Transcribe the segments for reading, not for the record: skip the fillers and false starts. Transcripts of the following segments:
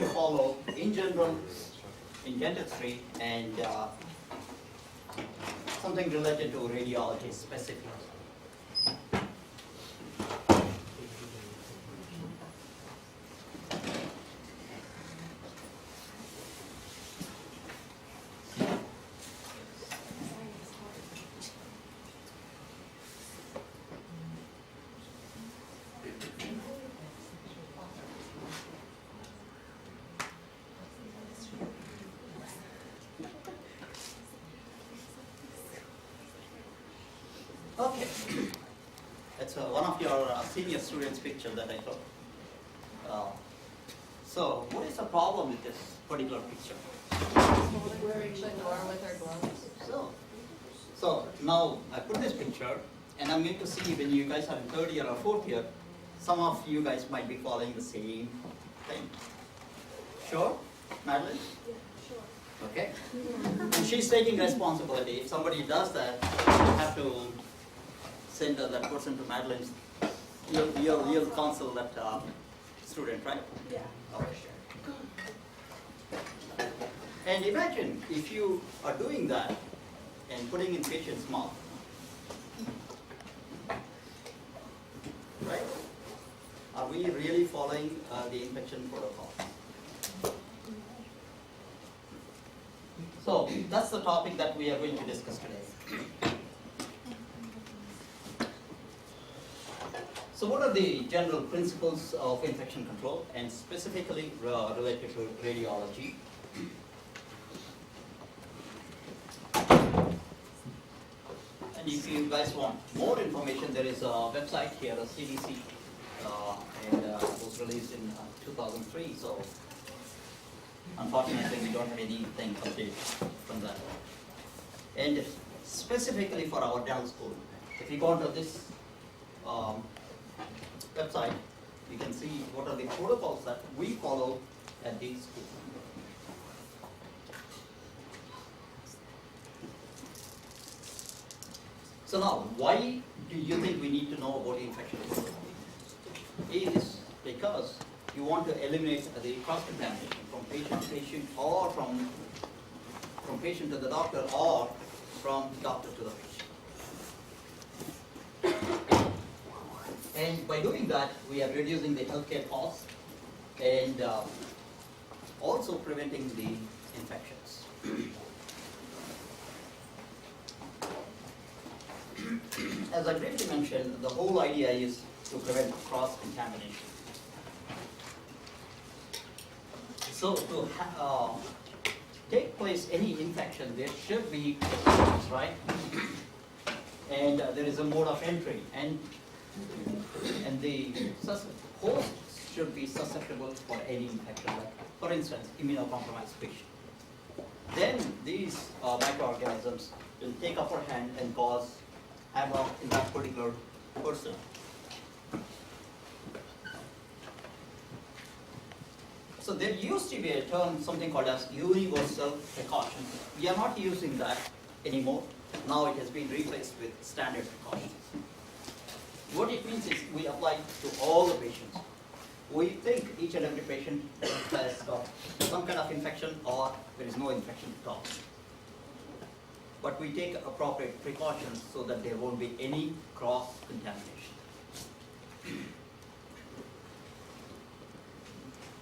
to follow in general in dentistry and something related to radiology specifically. Okay, it's one of your senior students' picture that I took. So, what is the problem with this particular picture? Wearing the door with her gloves. So now I put this picture, and I'm going to see when you guys are in third year or fourth year, some of you guys might be following the same thing. Sure, Madeline? Yeah, sure. Okay. And she's taking responsibility. If somebody does that, you have to send that person to Madeline. You'll counsel that student, right? Yeah. Okay, sure. And imagine if you are doing that and putting in patient's mouth, right? Are we really following the infection protocol? So that's the topic that we are going to discuss today. So what are the general principles of infection control and specifically related to radiology? And if you guys want more information, there is a website here, a CDC, and it was released in 2003. So unfortunately, we don't have anything updated from that. And specifically for our dental school, if you go to this website, you can see what are the protocols that we follow at these schools. So now, why do you think we need to know about infection control? It is because you want to eliminate the cross-contamination from patient to patient, or from patient to the doctor, or from doctor to the patient. And by doing that, we are reducing the healthcare costs and also preventing the infections. As I briefly mentioned, the whole idea is to prevent cross-contamination. So to take place any infection, there should be procedures, right? And there is a mode of entry, and the host should be susceptible for any infection, like for instance, immunocompromised patient. Then these microorganisms will take upper hand and cause havoc in that particular person. So there used to be a term, something called as universal precaution. We are not using that anymore. Now it has been replaced with standard precautions. What it means is we apply to all the patients. We think each and every patient has got some kind of infection or there is no infection at all. But we take appropriate precautions so that there won't be any cross-contamination.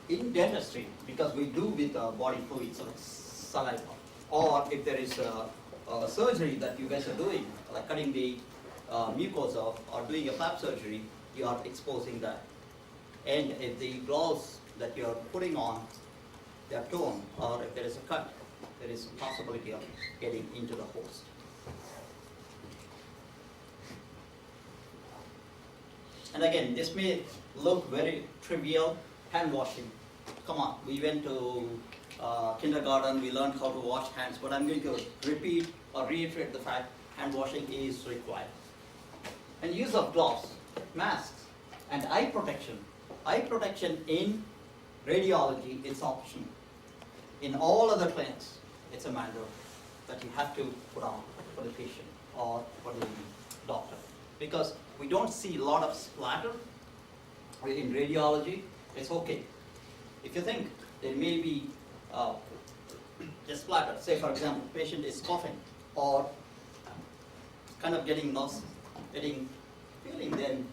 In dentistry, because we do with body fluids, so saliva, or if there is a surgery that you guys are doing, like cutting the mucosa or doing a flap surgery, you are exposing that. And if the gloves that you are putting on, they are torn, or if there is a cut, there is a possibility of getting into the host. And again, this may look very trivial, hand washing. Come on, we went to kindergarten, we learned how to wash hands, but I'm going to repeat or reiterate the fact hand washing is required. And use of gloves, masks, and eye protection. Eye protection in radiology is optional. In all other clinics, it's a matter that you have to put on for the patient or for the doctor. Because we don't see a lot of splatter in radiology, it's okay. If you think there may be just splatter. Say for example, patient is coughing or kind of getting lost, feeling, then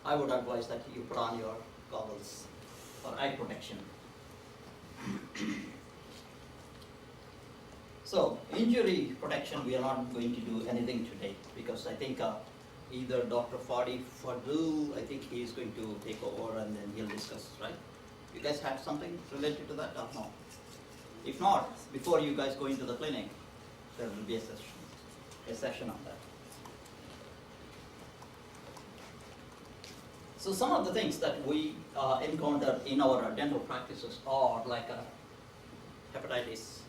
I would advise that you put on your goggles for eye protection. So injury protection, we are not going to do anything today because I think either Dr. Fadul, I think he is going to take over and then he'll discuss, right? You guys have something related to that or no? If not, before you guys go into the clinic, there will be a session on that. So some of the things that we encounter in our dental practices are like hepatitis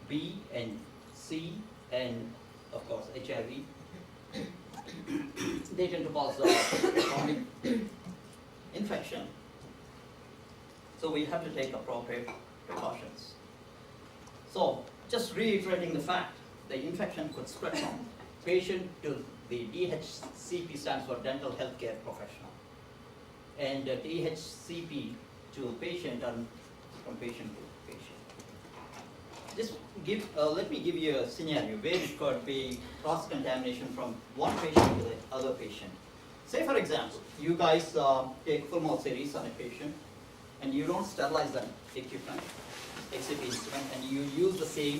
B and C and of course HIV. They tend to cause chronic infection. So we have to take appropriate precautions. So just reiterating the fact, the infection could spread from patient to the DHCP stands for dental healthcare professional, and DHCP to patient and from patient to patient. Just let me give you a scenario where it could be cross-contamination from one patient to the other patient. Say for example, you guys take full mouth series on a patient and you don't sterilize the equipment, except instrument, and you use the same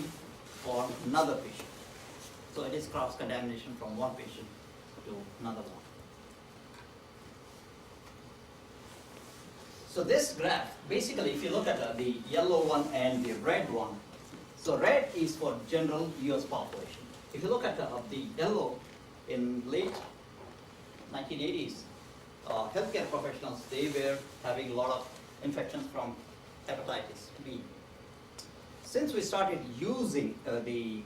for another patient. So it is cross-contamination from one patient to another one. So this graph, basically if you look at the yellow one and the red one, so red is for general US population. If you look at the yellow, in late 1980s, healthcare professionals, they were having a lot of infections from hepatitis B. Since we started using the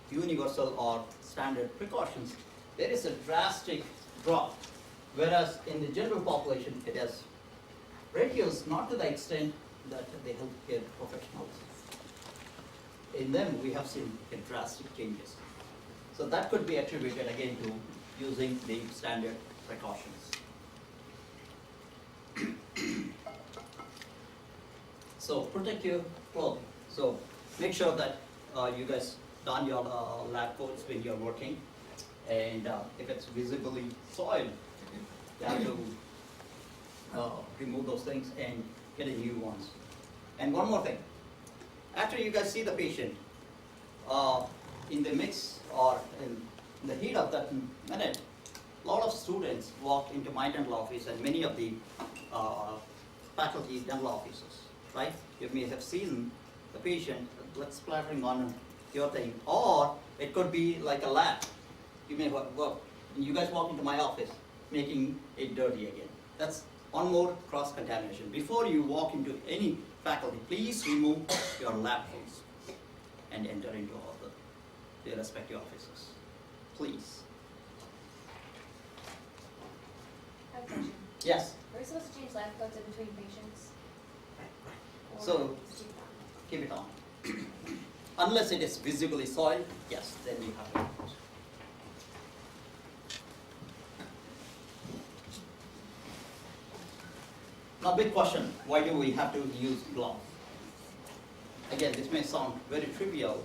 universal or standard precautions, there is a drastic drop, whereas in the general population it has reduced, not to the extent that the healthcare professionals. In them we have seen drastic changes. So that could be attributed again to using the standard precautions. So protect your clothing. So make sure that you guys don your lab coats when you're working, and if it's visibly soiled, you have to remove those things and get a new ones. And one more thing, after you guys see the patient, in the mix or in the heat of that minute, a lot of students walk into my dental office and many of the faculty dental offices, right? You may have seen the patient like splattering on your thing, or it could be like a lab. You may work, and you guys walk into my office, making it dirty again. That's one more cross-contamination. Before you walk into any faculty, please remove your lab coats and enter into all the respective offices. Please. I have a question. Yes. Are we supposed to change lab coats in between patients? Or So just keep it on? keep it on. Unless it is visibly soiled, yes, then you have to. Now, big question, why do we have to use gloves? Again, this may sound very trivial.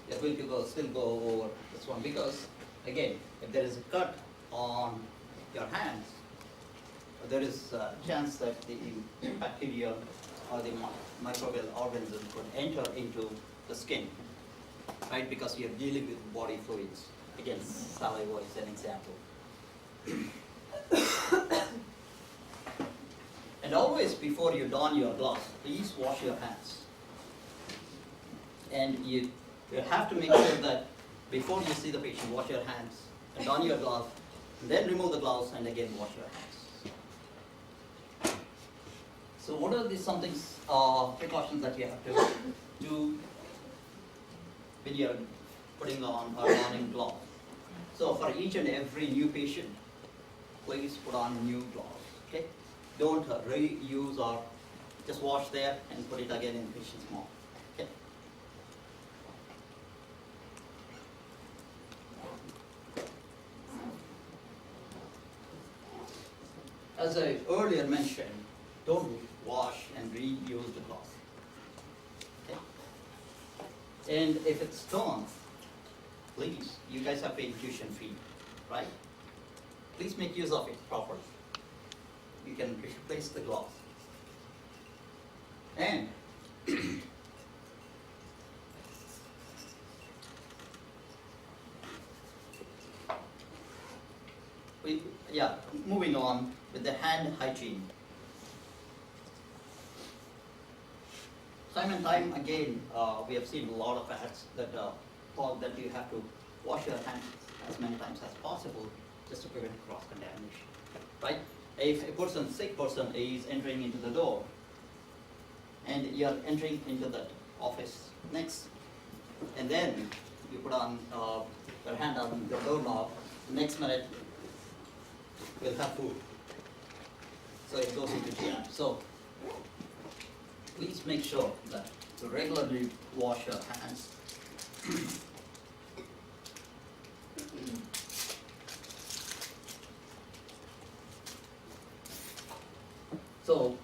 We are going to still go over this one because, again, if there is a cut on your hands, there is a chance that the bacteria or the microbial organism could enter into the skin, right? Because you're dealing with body fluids. Again, saliva is an example. And always before you don your gloves, please wash your hands. And you have to make sure that before you see the patient, wash your hands and don your gloves, and then remove the gloves and again wash your hands. So what are these some things, precautions that you have to do when you're putting on or donning gloves? So for each and every new patient, please put on new gloves, okay? Don't reuse or just wash there and put it again in the patient's mouth, okay? As I earlier mentioned, don't wash and reuse the cloth. Okay? And if it's torn, please, you guys have paid tuition fee, right? Please make use of it properly. You can replace the gloves. And moving on with the hand hygiene. Time and time again, we have seen a lot of ads that talk that you have to wash your hands as many times as possible just to prevent cross-contamination, right? If a person, sick person is entering into the door and you're entering into the office next, and then you put on your hand on the doorknob, the next minute we'll have food. So it goes into GI. So please make sure that you regularly wash your hands. So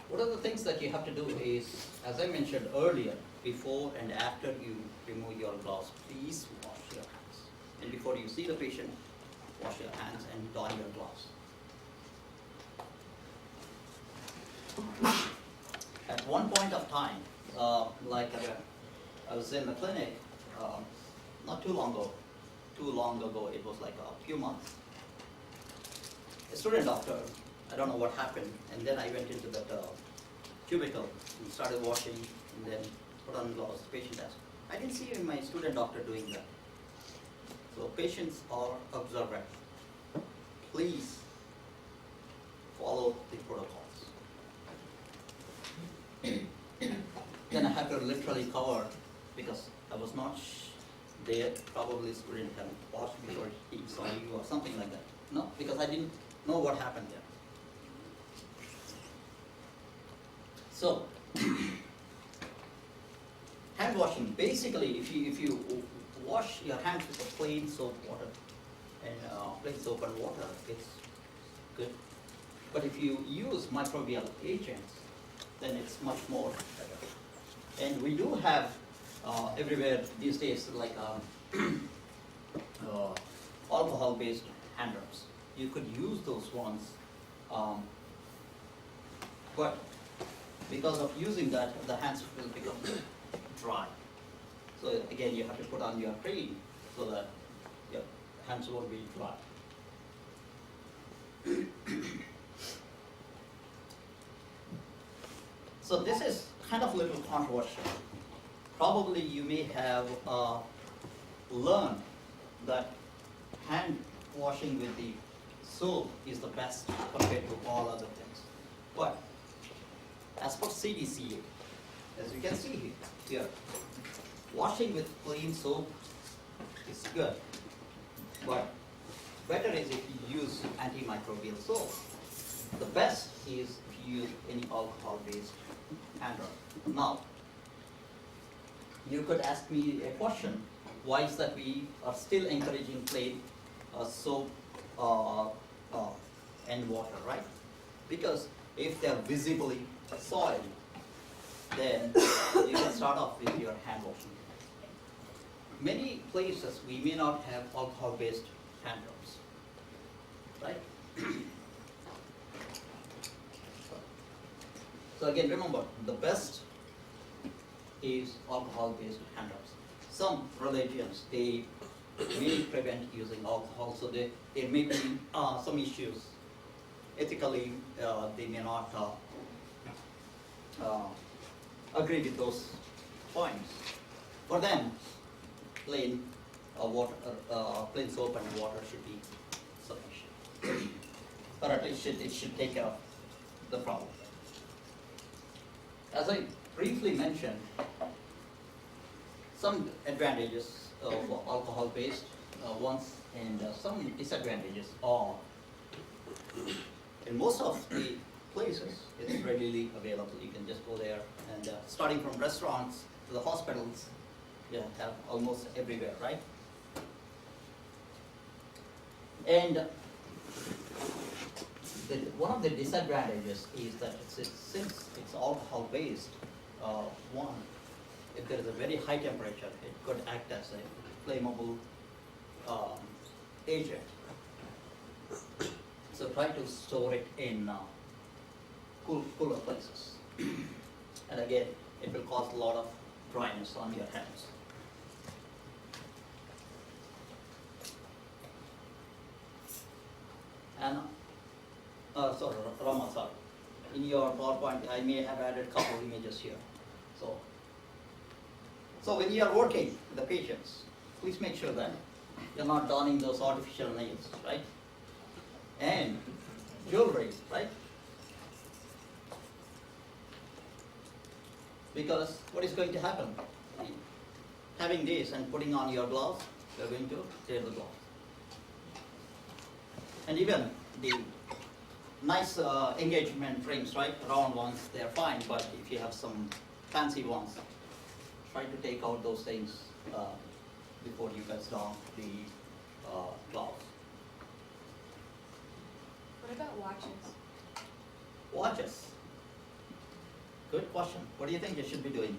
what are the things that you have to do is, as I mentioned earlier, before and after you remove your gloves, please wash your hands. And before you see the patient, wash your hands and don your gloves. At one point of time, I was in the clinic not too long ago, it was like a few months. A student doctor, I don't know what happened, and then I went into that cubicle and started washing and then put on gloves. The patient asked, I didn't see my student doctor doing that. So patients are observant. Please follow the protocols. Then I had to literally cover because I was not there. Probably student had washed before he saw you or something like that. No, because I didn't know what happened there. So, hand washing. Basically, if you wash your hands with a plain soap water and plain soap and water, it's good. But if you use microbial agents, then it's much more better. And we do have everywhere these days like alcohol-based hand rubs. You could use those ones, but because of using that, the hands will become dry. So again, you have to put on your cream so that your hands won't be dry. So this is kind of a little controversial. Probably you may have learned that hand washing with the soap is the best compared to all other things. But as per CDC, as you can see here, washing with plain soap is good. But better is if you use antimicrobial soap. The best is if you use any alcohol-based hand rub. Now, you could ask me a question. Why is that we are still encouraging plain soap and water, right? Because if they are visibly soiled, then you can start off with your hand washing. Many places we may not have alcohol-based hand rubs, right? So again, remember, the best is alcohol-based hand rubs. Some religions, they may prevent using alcohol, so there may be some issues. Ethically, they may not agree with those points. For them, plain plain soap and water should be sufficient, or at least it should take care of the problem. As I briefly mentioned, some advantages of alcohol-based ones and some disadvantages are, in most of the places, it's readily available. You can just go there and starting from restaurants to the hospitals, you have almost everywhere, right? And one of the disadvantages is that since it's alcohol-based, one, if there is a very high temperature, it could act as a flammable agent. So try to store it in cooler places. And again, it will cause a lot of dryness on your hands. And sorry, Rama, sorry. In your PowerPoint, I may have added a couple of images here. So when you are working with the patients, please make sure that you're not donning those artificial nails, right? And jewelry, right? Because what is going to happen? Having this and putting on your gloves, you're going to tear the glove. And even the nice engagement rings, right? Round ones, they're fine, but if you have some fancy ones, try to take out those things before you guys don the gloves. What about watches? Watches. Good question. What do you think you should be doing?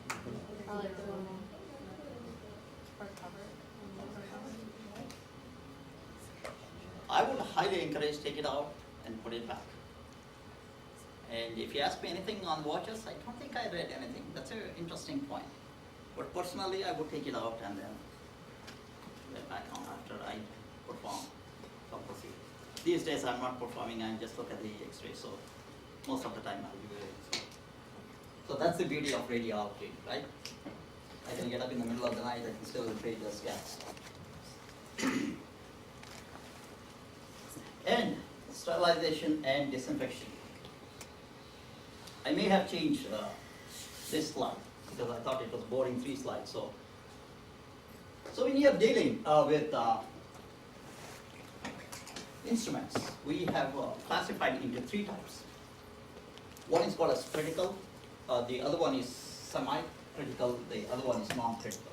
Probably the one or cover. I would highly encourage take it out and put it back. And if you ask me anything on watches, I don't think I read anything. That's an interesting point. But personally, I would take it out and then put it back on after I perform some procedure. These days I'm not performing, I just look at the x-ray, so most of the time I'll be wearing it. So that's the beauty of radiology, right? I can get up in the middle of the night, I can still read the scans. And sterilization and disinfection. I may have changed this slide because I thought it was boring 3 slides. So when you are dealing with instruments, we have classified into 3 types. One is called as critical, the other one is semi-critical, the other one is non-critical.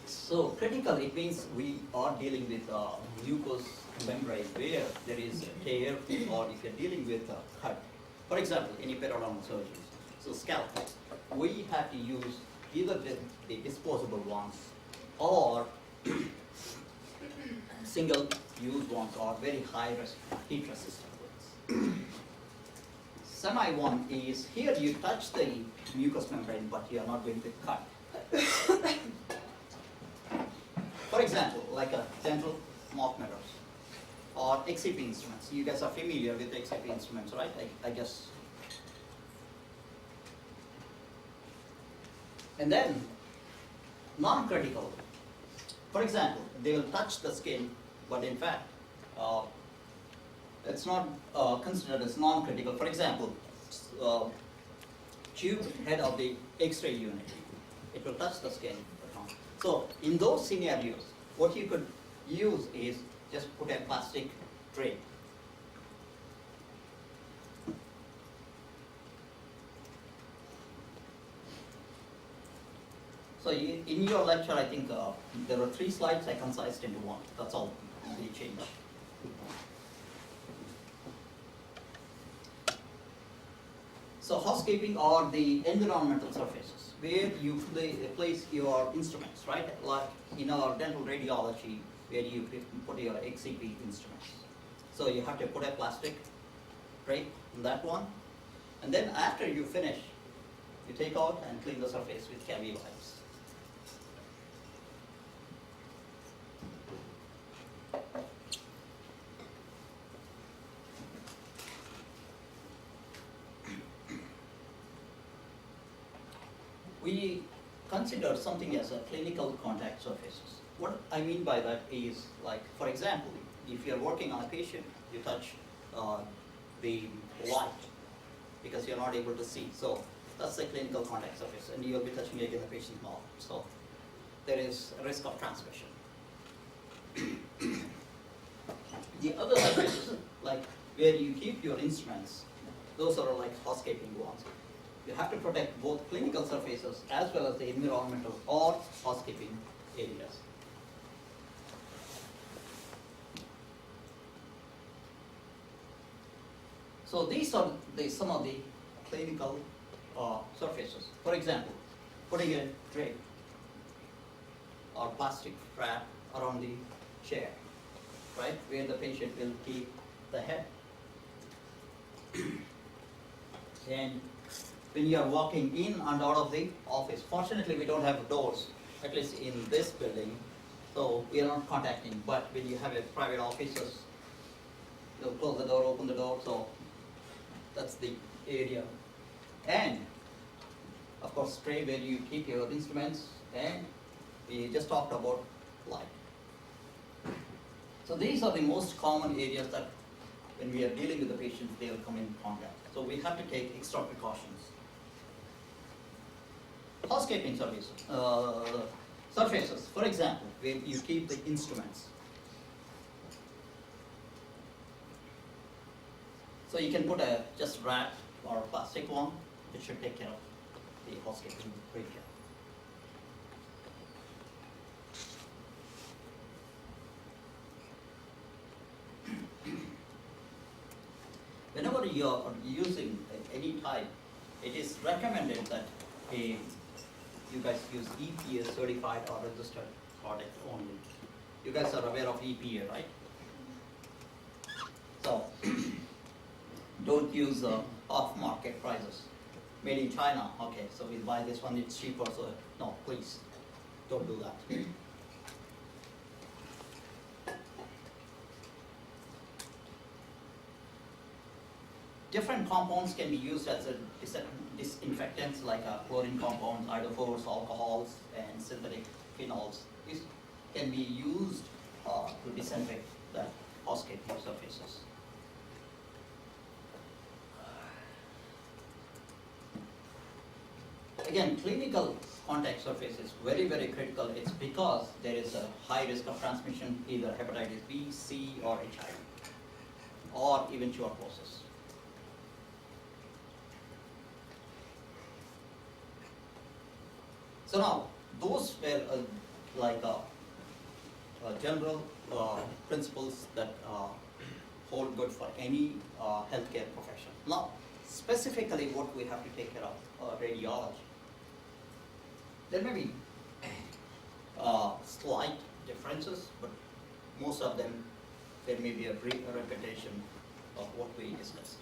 So critical, it means we are dealing with mucous membrane where there is a tear, or if you're dealing with a cut. For example, any periodontal surgeries, so scalp, we have to use either the disposable ones or single-use ones or very high heat-resistant ones. Semi one is here you touch the mucous membrane, but you are not going to cut. For example, like a dental mock mirrors or XCP instruments. You guys are familiar with XCP instruments, right? I guess. And then non-critical. For example, they will touch the skin, but in fact, it's not considered as non-critical. For example, tube head of the X-ray unit. It will touch the skin. So in those scenarios, what you could use is just put a plastic tray. So in your lecture, I think there were 3 slides I concised into 1. That's all the change. So housekeeping are the environmental surfaces where you place your instruments, right? Like in our dental radiology, where you put your XCP instruments. So you have to put a plastic tray in that one, and then after you finish, you take out and clean the surface with Cavi wipes. We consider something as a clinical contact surfaces. What I mean by that is, like, for example, if you're working on a patient, you touch the light because you're not able to see. So that's the clinical contact surface, and you'll be touching again the patient's mouth. So there is a risk of transmission. The other surfaces, like where you keep your instruments, those are like housekeeping ones. You have to protect both clinical surfaces as well as the environmental or housekeeping areas. So these are some of the clinical surfaces. For example, putting a drape or plastic wrap around the chair, right, where the patient will keep the head. And when you are walking in and out of the office, fortunately we don't have doors, at least in this building, so we are not contacting. But when you have a private offices, you'll close the door, open the door, so that's the area. And of course, tray where you keep your instruments, and we just talked about light. So these are the most common areas that when we are dealing with the patients, they will come in contact. So we have to take extra precautions. Housekeeping services, surfaces, for example, where you keep the instruments. So you can put a just wrap or a plastic one, it should take care of the housekeeping area. Whenever you are using any type, it is recommended that you guys use EPA certified or registered product only. You guys are aware of EPA, right? So don't use off-market prices. Made in China, okay, so we buy this one, it's cheaper, so no, please, don't do that. Different compounds can be used as a disinfectants, like chlorine compounds, iodophores, alcohols, and synthetic phenols. These can be used to disinfect the housekeeping surfaces. Again, clinical contact surface is very, very critical. It's because there is a high risk of transmission, either hepatitis B, C, or HIV, or even tuberculosis. So now, those were general principles that hold good for any healthcare profession. Now, specifically what we have to take care of, radiology. There may be slight differences, but most of them, there may be a repetition of what we discussed.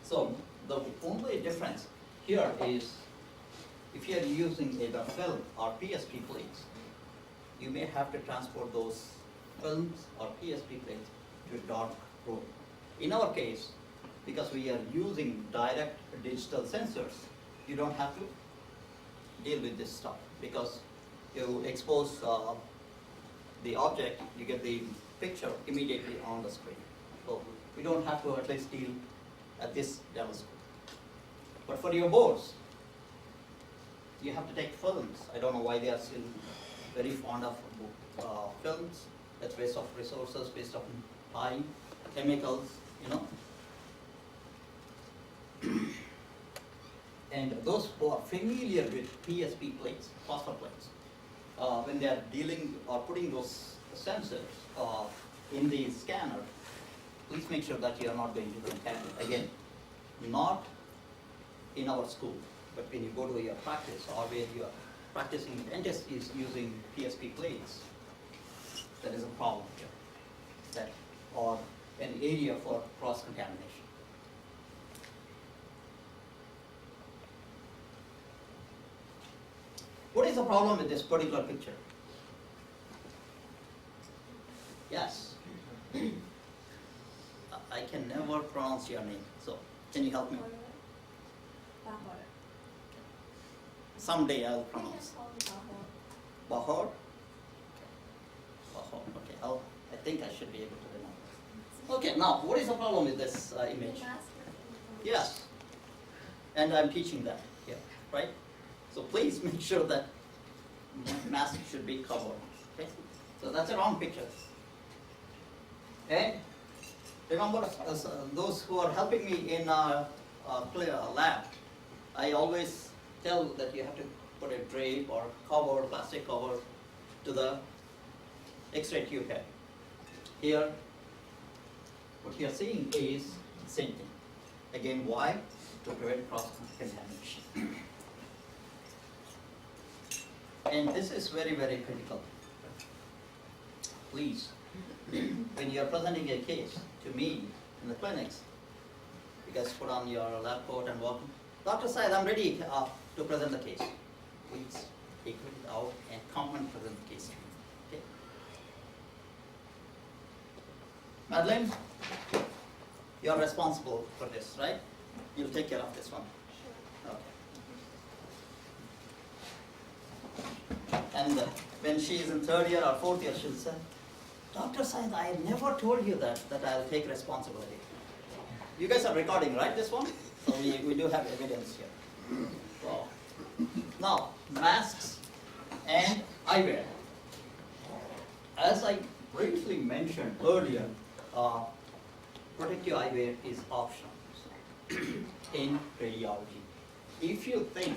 So the only difference here is if you are using either film or PSP plates, you may have to transport those films or PSP plates to a dark room. In our case, because we are using direct digital sensors, you don't have to deal with this stuff because you expose the object, you get the picture immediately on the screen. So we don't have to at least deal at this level. But for your boards, you have to take films. I don't know why they are still very fond of films. That's waste of resources, waste of time, chemicals, you know. And those who are familiar with PSP plates, phosphor plates, when they are dealing or putting those sensors in the scanner, please make sure that you are not going to contaminate. Again, not in our school, but when you go to your practice or where you are practicing dentist is using PSP plates, there is a problem here, that or an area for cross-contamination. What is the problem with this particular picture? Yes. I can never pronounce your name, so can you help me? Someday I'll pronounce. Bahor? Bahor, okay, I think I should be able to remember. Okay, now, what is the problem with this image? Yes, and I'm teaching that here, right? So please make sure that mask should be covered, okay? So that's a wrong picture. And remember, those who are helping me in lab, I always tell that you have to put a drape or cover, plastic cover to the X-ray tube head. Here, what you're seeing is the same thing. Again, why? To prevent cross-contamination. And this is very, very critical. Please, when you're presenting a case to me in the clinics, you guys put on your lab coat and walk. Dr. Syed, I'm ready to present the case. Please take it out and come and present the case. Okay. Madeline, you're responsible for this, right? You'll take care of this one. Okay. And when she is in third year or fourth year, she'll say, Dr. Syed, I never told you that I'll take responsibility. You guys are recording, right, this one? So we do have evidence here. Wow. Now, masks and eyewear. As I briefly mentioned earlier, protective eyewear is optional in radiology. If you think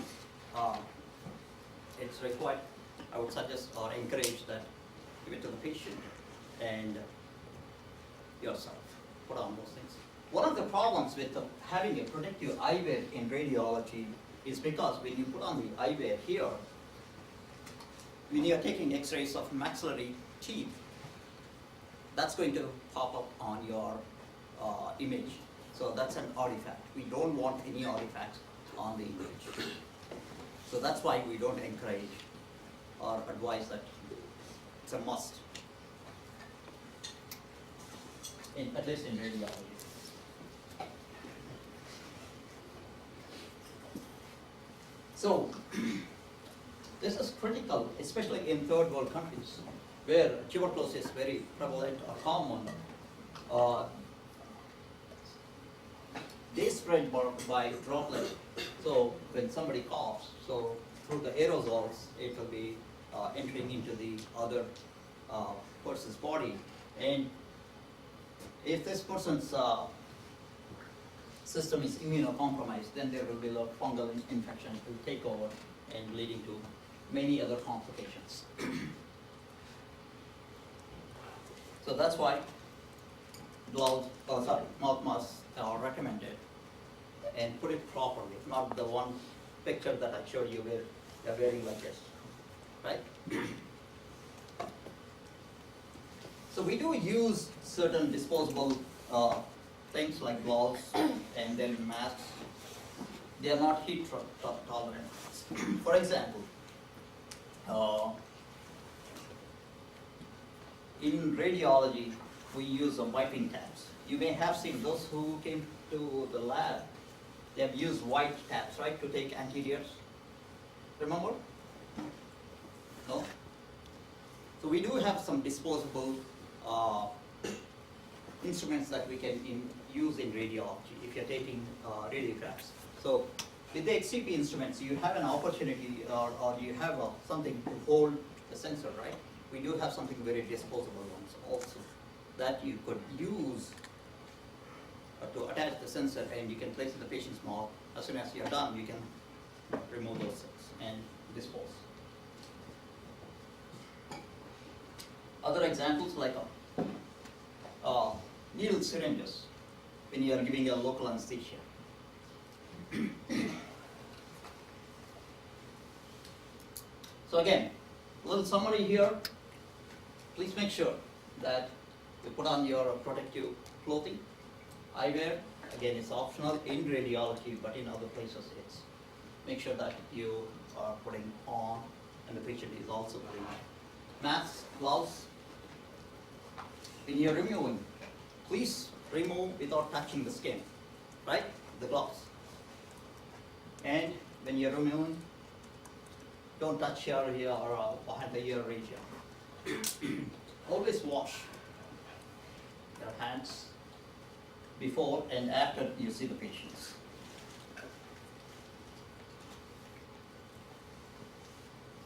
it's required, I would suggest or encourage that give it to the patient and yourself. Put on those things. One of the problems with having a protective eyewear in radiology is because when you put on the eyewear here, when you're taking x-rays of maxillary teeth, that's going to pop up on your image. So that's an artifact. We don't want any artifacts on the image. So that's why we don't encourage or advise that it's a must, at least in radiology. So, this is critical, especially in third world countries, where tuberculosis is very prevalent or common. They spread by droplet. So, when somebody coughs, so through the aerosols, it will be entering into the other person's body. And if this person's system is immunocompromised, then there will be a fungal infection will take over and leading to many other complications. So that's why gloves, mouth masks are recommended, and put it properly, not the one picture that I showed you where they're wearing like this, right? So we do use certain disposable things like gloves and then masks. They are not heat tolerant. For example, in radiology, we use wiping tabs. You may have seen those who came to the lab, they have used white tabs, right, to take anteriors. Remember? No? So we do have some disposable instruments that we can use in radiology if you're taking radiographs. So with the XCP instruments, you have an opportunity or you have something to hold the sensor, right? We do have something very disposable ones also that you could use to attach the sensor, and you can place in the patient's mouth. As soon as you're done, you can remove those things and dispose. Other examples like needle syringes when you are giving a local anesthesia. So again, a little summary here. Please make sure that you put on your protective clothing. Eyewear, again, it's optional in radiology, but in other places it's make sure that you are putting on and the patient is also putting on. Masks, gloves. When you're removing, please remove without touching the skin, right? The gloves. And when you're removing, don't touch your ear or behind the ear region. Always wash your hands before and after you see the patients.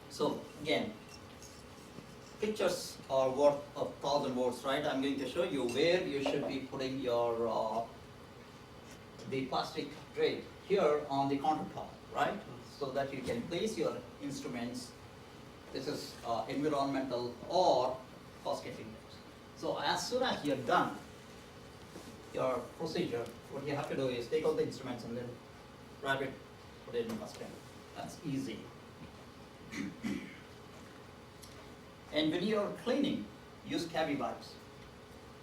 So again, pictures are worth 1,000 words, right? I'm going to show you where you should be putting your the plastic tray here on the countertop, right? So that you can place your instruments. This is environmental, or cause getting it. So as soon as you're done your procedure, what you have to do is take all the instruments and then wrap it, put it in the dustbin. That's easy. And when you're cleaning, use cavi wipes.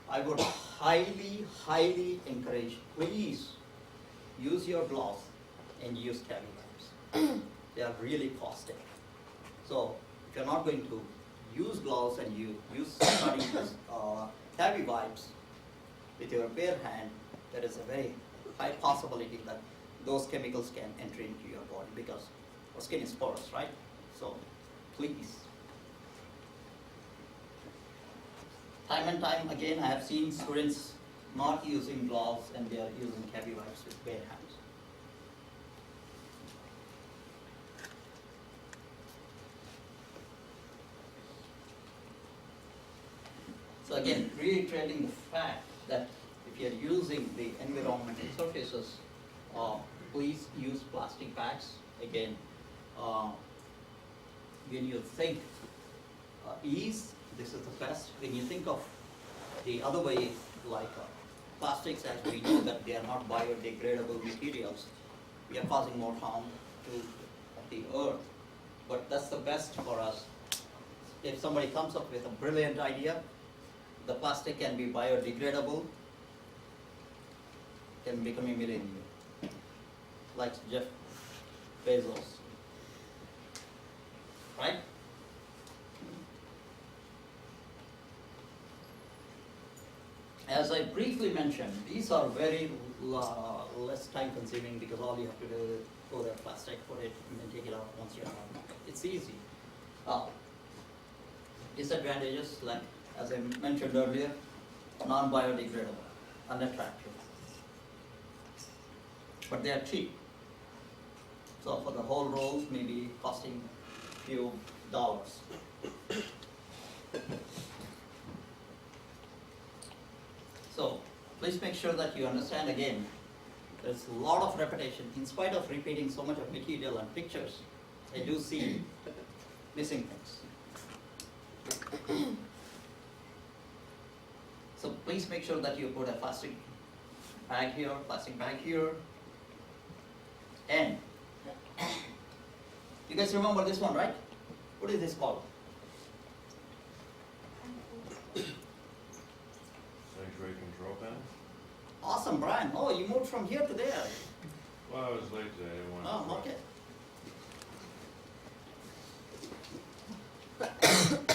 I would highly, highly encourage, please use your gloves and use cavi wipes. They are really caustic. So if you're not going to use gloves and you use cavi wipes with your bare hand, there is a very high possibility that those chemicals can enter into your body because our skin is porous, right? So please. Time and time again, I have seen students not using gloves and they are using cavi wipes with bare hands. So again, reiterating the fact that if you are using the environmental surfaces, please use plastic bags. Again, when you think ease, this is the best. When you think of the other way, like plastics, as we know that they are not biodegradable materials, we are causing more harm to the earth. But that's the best for us. If somebody comes up with a brilliant idea, the plastic can be biodegradable, can become a millionaire, like Jeff Bezos, right? As I briefly mentioned, these are very less time consuming because all you have to do is pour the plastic, put it, and then take it out once you're done. It's easy. Disadvantages, like as I mentioned earlier, non-biodegradable, unattractive. But they are cheap. So for the whole roll, maybe costing few dollars. So please make sure that you understand again, there's a lot of repetition. In spite of repeating so much of material and pictures, I do see missing things. So please make sure that you put a plastic bag here, and you guys remember this one, right? What is this called? Sanctuary control panel? Awesome, Brian. Oh, you moved from here to there. Well, I was late today, I didn't want to. Oh, okay.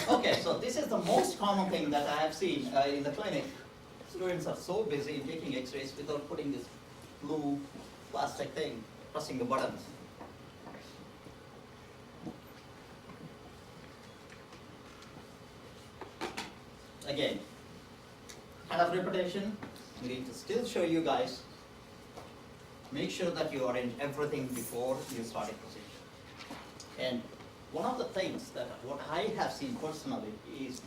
Okay, so this is the most common thing that I have seen in the clinic. Students are so busy in taking x-rays without putting this blue plastic thing, pressing the buttons. Again, kind of repetition. I'm going to still show you guys. Make sure that you are in everything before you start a procedure. And one of the things that what I have seen personally is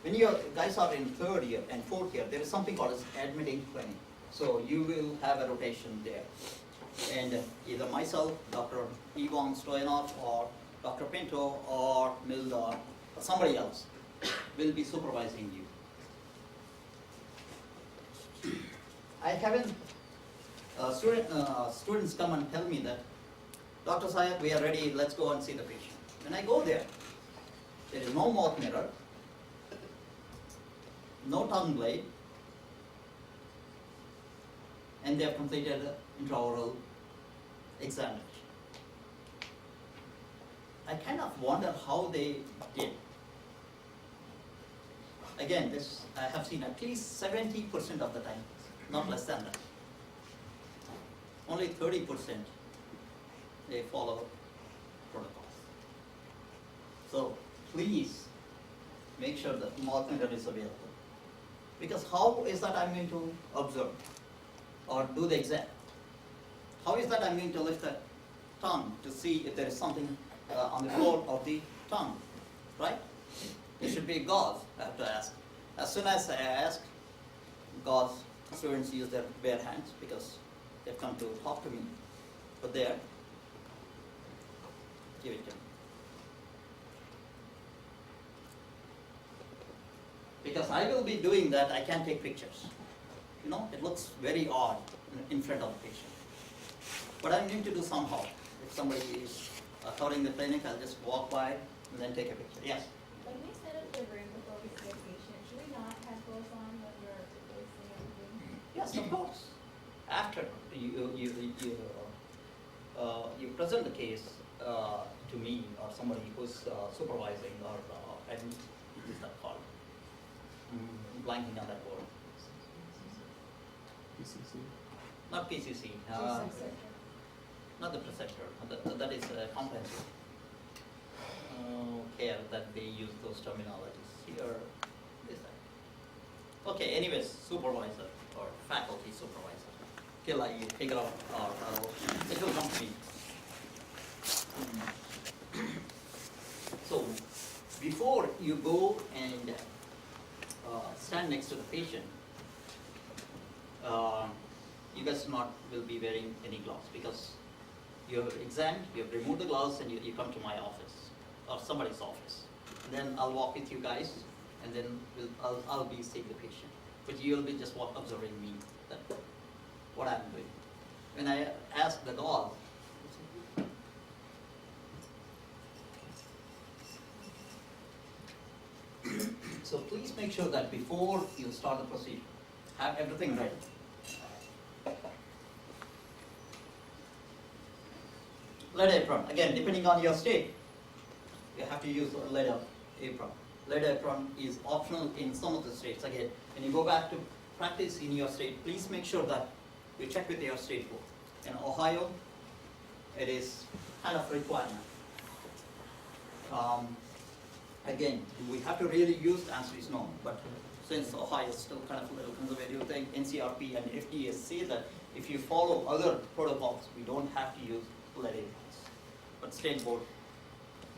when you guys are in third year and fourth year, there is something called as admitting clinic. So you will have a rotation there. And either myself, Dr. Ivan Stoyanov, or Dr. Pinto, or Milda, or somebody else will be supervising you. I haven't, students come and tell me that, Dr. Syed, we are ready, let's go and see the patient. When I go there is no mouth mirror, no tongue blade, and they have completed intraoral examination. I kind of wonder how they did. Again, this I have seen at least 70% of the time, not less than that. Only 30% they follow protocols. So please make sure that mouth mirror is available. Because how is that I'm going to observe or do the exam? How is that I'm going to lift the tongue to see if there is something on the floor of the tongue, right? There should be gauze, I have to ask. As soon as I ask, gauze, students use their bare hands because they've come to talk to me. But there, give it to me. Because I will be doing that, I can take pictures. You know, it looks very odd in front of the patient. But I'm going to do somehow. If somebody is covering the clinic, I'll just walk by and then take a picture. Yes? When we set up the room before we see a patient, should we not have clothes on when we're replacing everything? Yes, of course. After you present the case to me or somebody who's supervising or what is that called? Blanking on that word. PCC. Not PCC. Not the preceptor. That is comprehensive care that they use those terminologies. Here, this that. Okay. Anyways, supervisor or faculty supervisor. Till I figure out, or it will come to me. So, before you go and stand next to the patient, you guys will be wearing any gloves because you have examined, you have removed the gloves, and you come to my office or somebody's office. Then I'll walk with you guys, and then I'll be seeing the patient. But you'll be just observing me, that what I'm doing. When I ask the dog, so please make sure that before you start the procedure, have everything ready. Lead apron, again, depending on your state, you have to use a lead apron. Lead apron is optional in some of the states. Again, when you go back to practice in your state, please make sure that you check with your state board. In Ohio, it is kind of requirement. Again, do we have to really use? The answer is no. But since Ohio is still kind of a little conservative thing, NCRP and FDA say that if you follow other protocols, we don't have to use lead aprons. But state board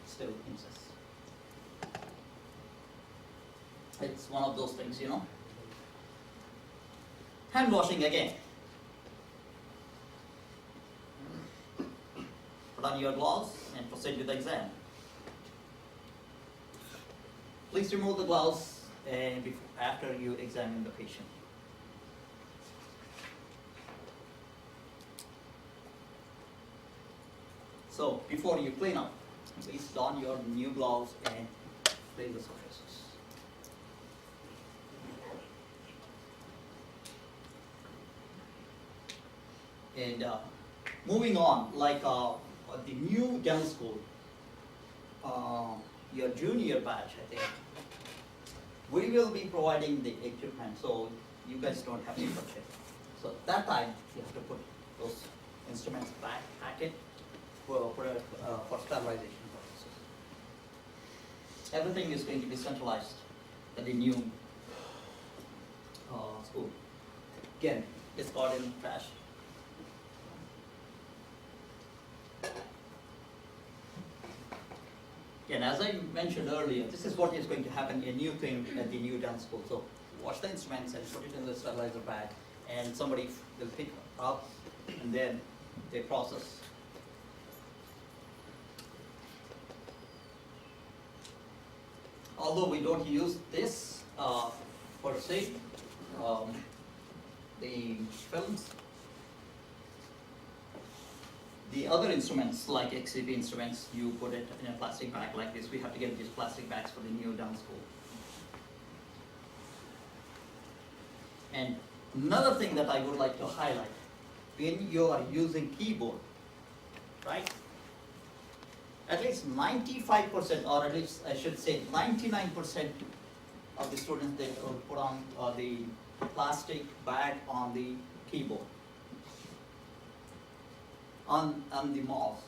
still insists. It's one of those things, you know. Hand washing again. Put on your gloves and proceed with the exam. Please remove the gloves after you examine the patient. So before you clean up, please don your new gloves and clean the surfaces. And moving on, like the new dental school, your junior batch, I think, we will be providing the equipment, so you guys don't have to touch it. So at that time, you have to put those instruments back, pack it for sterilization purposes. Everything is going to be centralized at the new school. Again, discard in trash. Again, as I mentioned earlier, this is what is going to happen, a new thing at the new dance school. So wash the instruments and put it in the sterilizer bag, and somebody will pick up, and then they process. Although we don't use this per se, the films, the other instruments like XCP instruments, you put it in a plastic bag like this. We have to get these plastic bags for the new dance school. And another thing that I would like to highlight, when you are using keyboard, right? At least 95%, or at least I should say 99% of the students, they will put on the plastic bag on the keyboard, on the mouse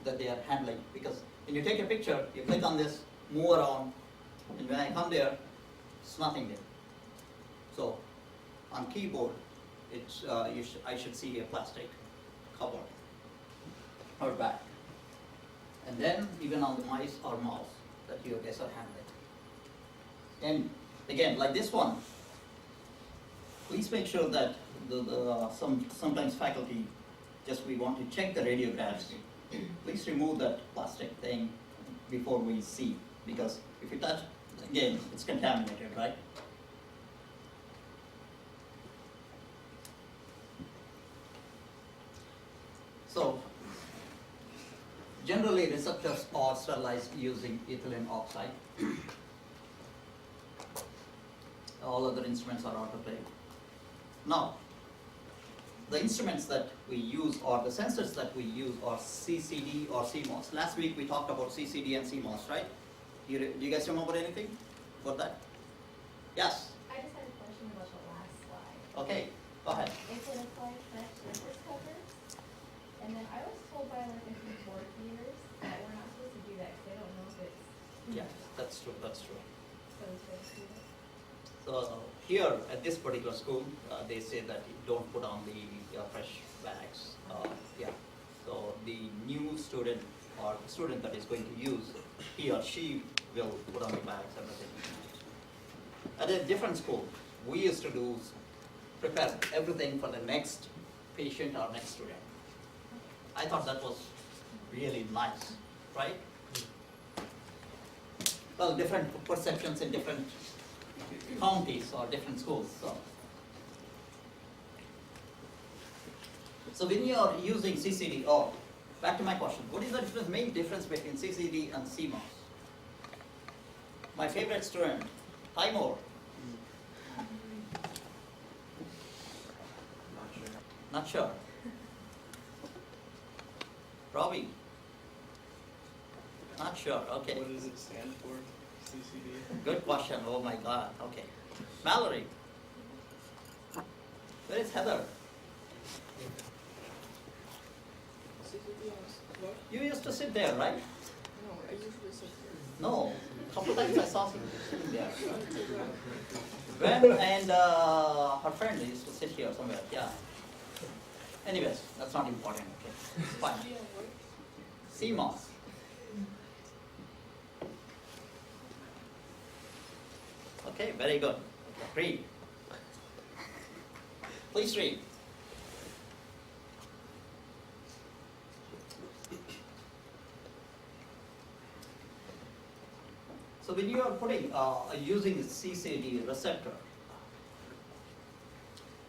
that they are handling. Because when you take a picture, you click on this, move around, and when I come there, it's nothing there. So on keyboard, it's I should see a plastic cover or bag. And then even on the mice or mouse that you guys are handling. And again, like this one, please make sure that sometimes faculty we want to check the radiographs. Please remove that plastic thing before we see, because if you touch, again, it's contaminated, right? So, generally receptors are sterilized using ethylene oxide. All other instruments are autoclaved. Now, the instruments that we use or the sensors that we use are CCD or CMOS. Last week we talked about CCD and CMOS, right? Do you guys remember anything about that? Yes? I just had a question about the last slide. Okay, go ahead. It said apply fresh surface covers, and then I was told by like a few board leaders that we're not supposed to do that because they don't know if it's. Yeah, that's true, that's true. So it's supposed to do it. So here at this particular school, they say that you don't put on the fresh bags. Yeah. So the new student or student that is going to use, he or she will put on the bags, everything. At a different school, we used to do prepare everything for the next patient or next student. I thought that was really nice, right? Well, different perceptions in different counties or different schools. So when you are using CCD, back to my question, what is the main difference between CCD and CMOS? My favorite student, Timor. Not sure. Robbie? Not sure, okay. What does it stand for, CCD? Good question, oh my God, okay. Mallory? Where is Heather? What? You used to sit there, right? No, I usually sit here. No, a couple times I saw you sitting there. When? Gwen and her friend used to sit here somewhere, yeah. Anyways, that's not important, okay, fine. CMOS. Okay, very good. Read. Please read. So when you are putting, using the CCD receptor,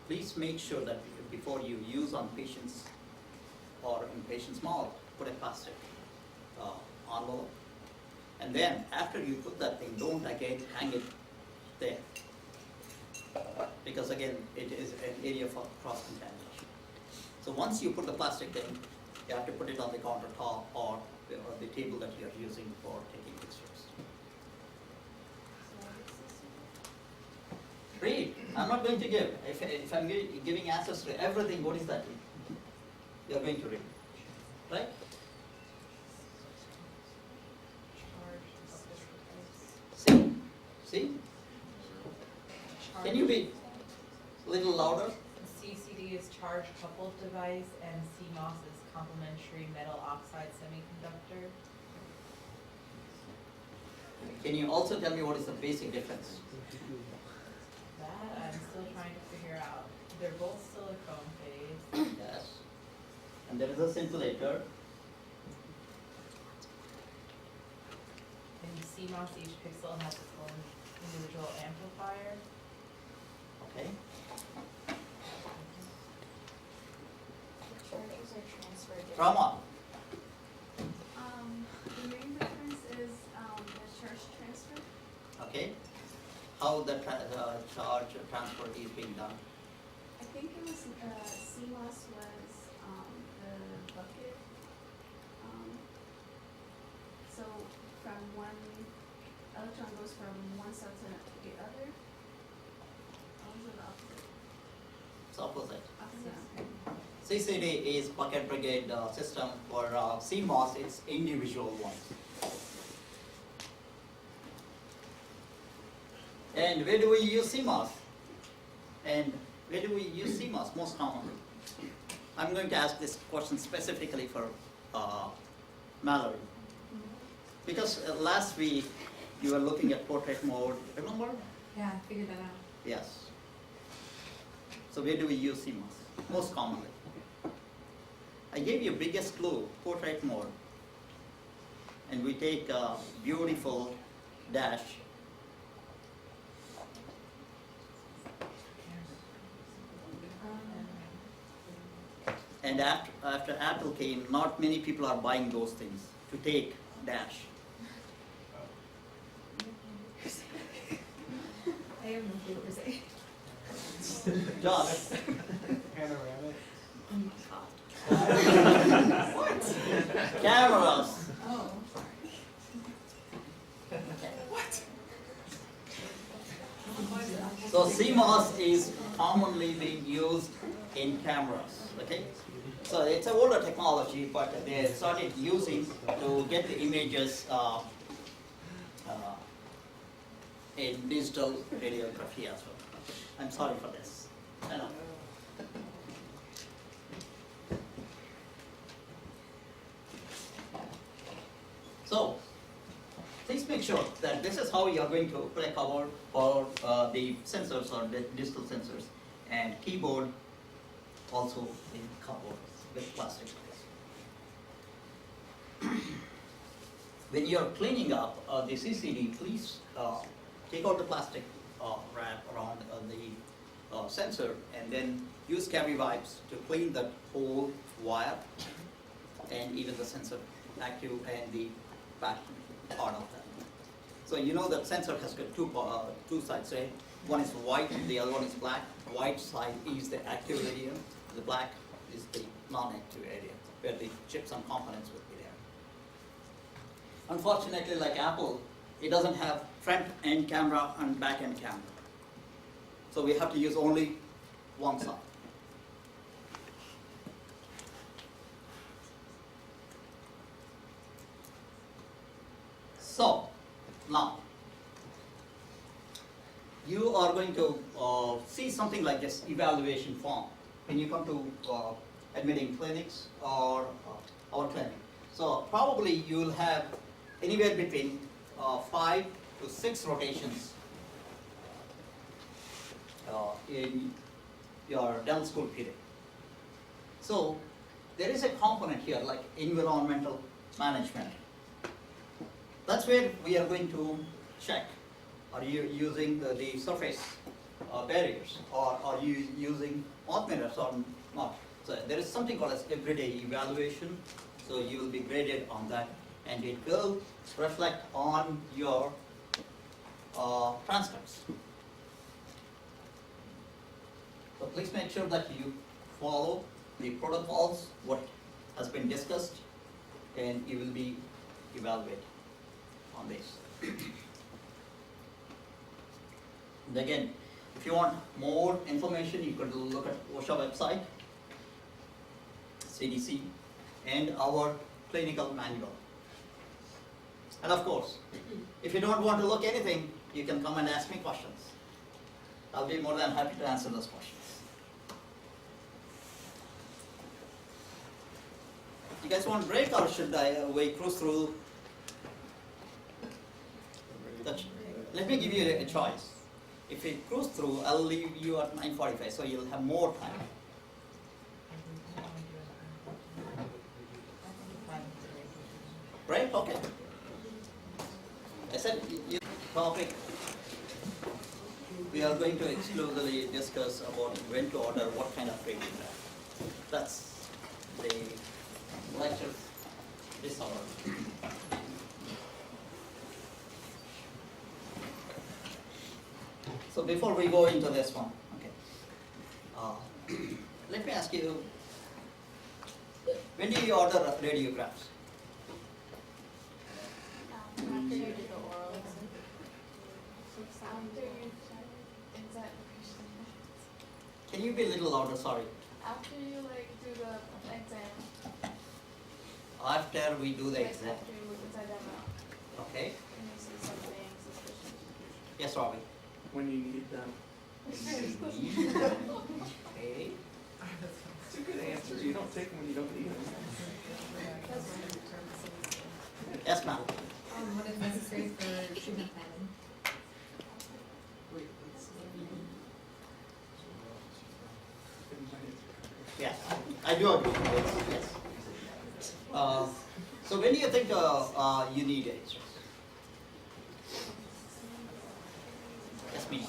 please make sure that before you use on patients or in patient's mouth, put a plastic envelope. And then after you put that thing, don't again hang it there. Because again, it is an area for cross-contamination. So once you put the plastic thing, you have to put it on the countertop or the table that you are using for taking pictures. Read. I'm not going to give. If I'm giving answers to everything, what is that? You're going to read. Right? See? See? Can you be a little louder? CCD is charge coupled device and CMOS is complementary metal oxide semiconductor. Can you also tell me what is the basic difference? That I'm still trying to figure out. They're both silicone phase. Yes. And there is a scintillator. In CMOS, each pixel has its own individual amplifier. Okay. Charges are transferred. Trauma. The main difference is, the charge transfer. Okay. How the charge transfer is being done. I think it was, CMOS was, the bucket. So from one, electron goes from one cell to the other. Also the opposite. It's opposite. Opposite. CCD is bucket brigade system. For CMOS, it's individual ones. And where do we use CMOS? And where do we use CMOS most commonly? I'm going to ask this question specifically for Mallory. Because last week you were looking at portrait mode, remember? Yeah, I figured that out. Yes. So where do we use CMOS most commonly? I gave you biggest clue, portrait mode. And we take a beautiful dash And after Apple came, not many people are buying those things to take dash. I have no clue per se. Josh. Panoramic. Cameras. Oh. So CMOS is commonly being used in cameras, okay? So it's an older technology, but they started using to get the images in digital radiography as well. I'm sorry for this. I know. So, please make sure that this is how you are going to put a cover for the sensors or the digital sensors, and keyboard also in cover with plastic. When you are cleaning up the CCD, please take out the plastic wrap around the sensor, and then use Cavi wipes to clean the whole wire and even the sensor active and the back part of that. So you know that sensor has got two sides, right? One is white, the other one is black. White side is the active area, the black is the non-active area, where the chips and components would be there. Unfortunately, like Apple, it doesn't have front end camera and back end camera. So we have to use only one side. So, now, you are going to see something like this evaluation form when you come to admitting clinics or our clinic. So probably you will have anywhere between 5 to 6 rotations in your dental school period. So there is a component here like environmental management. That's where we are going to check. Are you using the surface barriers, or are you using mouth mirrors or not? So there is something called as everyday evaluation. So you will be graded on that, and it will reflect on your transcripts. So please make sure that you follow the protocols, what has been discussed, and you will be evaluated on this. And again, if you want more information, you could look at OSHA website, CDC, and our clinical manual. And of course, if you don't want to look anything, you can come and ask me questions. I'll be more than happy to answer those questions. You guys want a break, or should we cruise through? Let me give you a choice. If we cruise through, I'll leave you at 9:45, so you'll have more time. Break? Okay. I said, topic, we are going to exclusively discuss about when to order what kind of radiograph. That's the lecture this hour. So before we go into this one, okay, let me ask you, when do you order radiographs? After you do the oral exam. After you, is that the question? Can you be a little louder, sorry? After you do the exam. After we do the exam. After you look inside that mouth. Okay. And you see something suspicious. Yes, Robbie. When you need them. Okay. It's a good answer. You don't take them when you don't need them. Yes, ma'am. What is necessary for treatment planning? Yes, I do agree with this, yes. So when do you think you need it? Yes, me.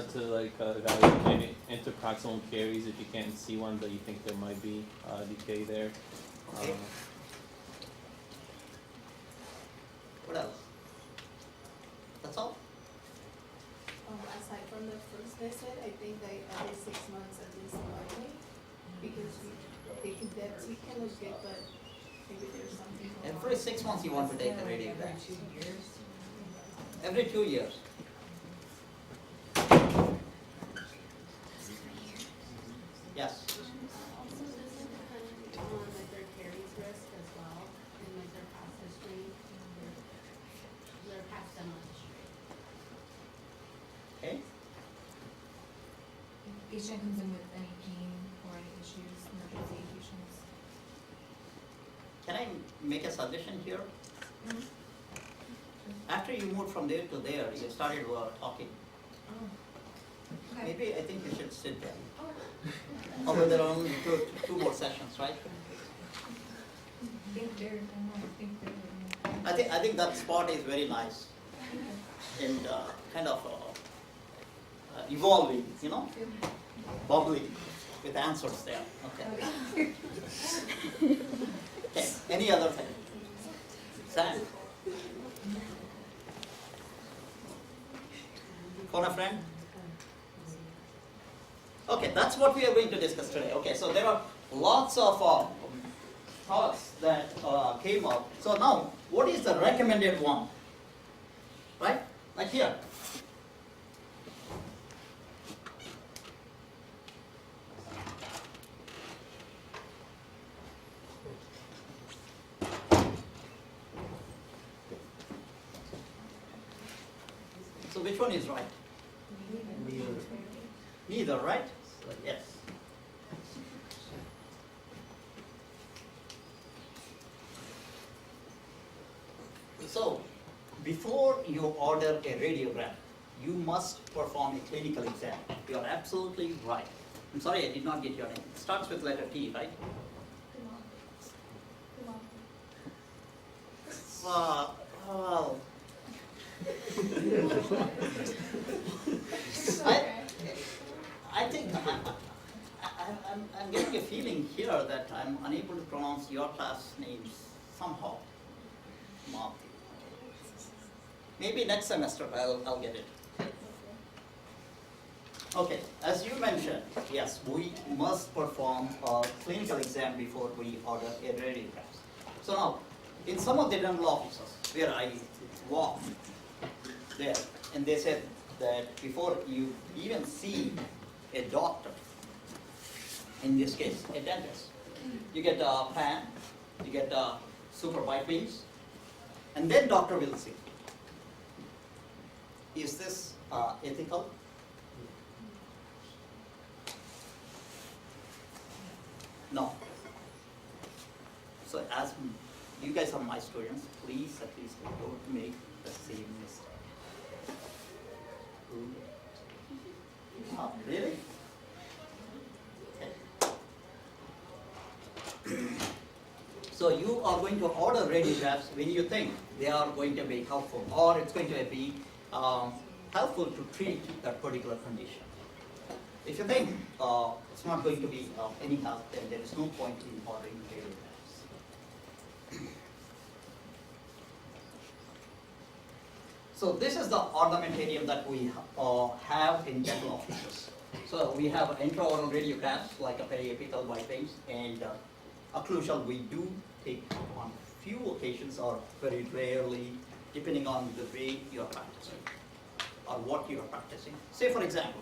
to like evaluate interproximal caries if you can't see one, but you think there might be decay there. Okay. What else? That's all? Aside from the first visit, I think that every 6 months at least evaluate, because that teeth can look good, but maybe there's something going on. Every 6 months you want to take the Every radiograph. 2 years. Every 2 years. Yes. Also, does it depend on like their caries risk as well, and like their past history, their past dental history? Okay. Patient comes in with any pain or any issues, emergency patients. Can I make a suggestion here? After you moved from there to there, you started talking. Okay. Maybe I think you should sit there. Although there are only two more sessions, right? I think that spot is very nice and kind of evolving, you know, bubbling with answers there. Okay. Okay. Any other thing? Sam? Phone a friend? Okay, that's what we are going to discuss today. Okay, so there are lots of thoughts that came up. So now, what is the recommended one? Right? Like here. So which one is right? Neither, right? So yes. So, before you order a radiogram, you must perform a clinical exam. You are absolutely right. I'm sorry, I did not get your name. It starts with letter T, right? Well, I think I'm getting a feeling here that I'm unable to pronounce your class names somehow. Mark. Maybe next semester I'll get it. Okay, as you mentioned, yes, we must perform a clinical exam before we order a radiograph. So now, in some of the dental offices where I walk there, and they said that before you even see a doctor, in this case, a dentist, you get a pan, you get a super white beams, and then doctor will see. Is this ethical? No. So as you guys are my students, please at least don't make the same mistake. Oh, really? Okay. So you are going to order radiographs when you think they are going to be helpful, or it's going to be helpful to treat that particular condition. If you think it's not going to be of any help, then there is no point in ordering radiographs. So this is the ornamentarium that we have in dental offices. So we have intraoral radiographs like a periapical whitings, and occlusal we do take on few occasions or very rarely, depending on the way you are practicing or what you are practicing. Say for example,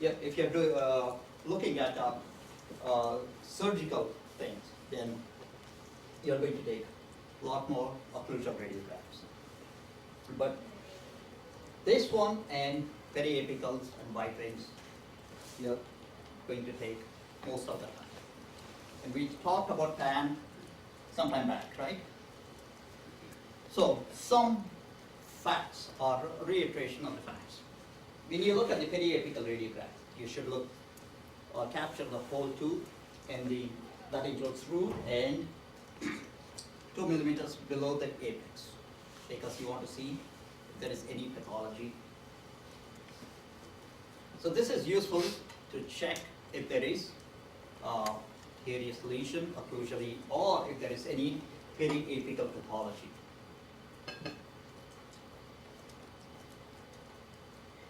if you're looking at surgical things, then you're going to take a lot more occlusal radiographs. But this one and periapicals and white rings, you're going to take most of the time. And we talked about pan some time back, right? So some facts or reiteration of the facts. When you look at the periapical radiograph, you should look or capture the whole tooth, and that includes root and 2 millimeters below the apex, because you want to see if there is any pathology. So this is useful to check if there is carious lesion occlusally or if there is any periapical pathology.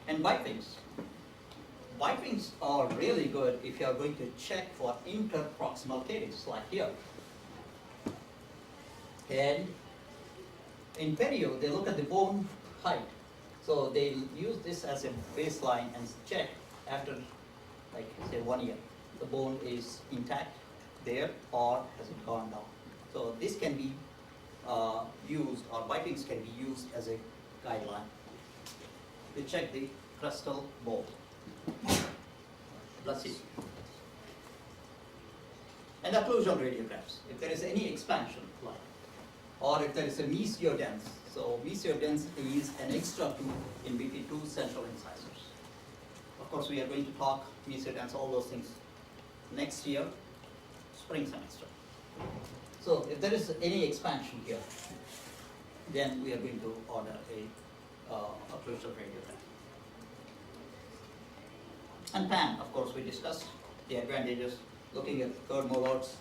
And bite wings. Bite wings are really good if you are going to check for interproximal caries, like here. And in perio, they look at the bone height. So they use this as a baseline and check after, like, say 1 year, the bone is intact there or has it gone down. So this can be used, or bite wings can be used as a guideline to check the crustal bone. Let's see. And occlusal radiographs. If there is any expansion, like, or if there is a mesiodens. So mesiodens is an extra tooth in between two central incisors. Of course, we are going to talk mesiodens, all those things next year, spring semester. So if there is any expansion here, then we are going to order a occlusal radiograph. And PAN, of course, we discussed the advantages, looking at third molars.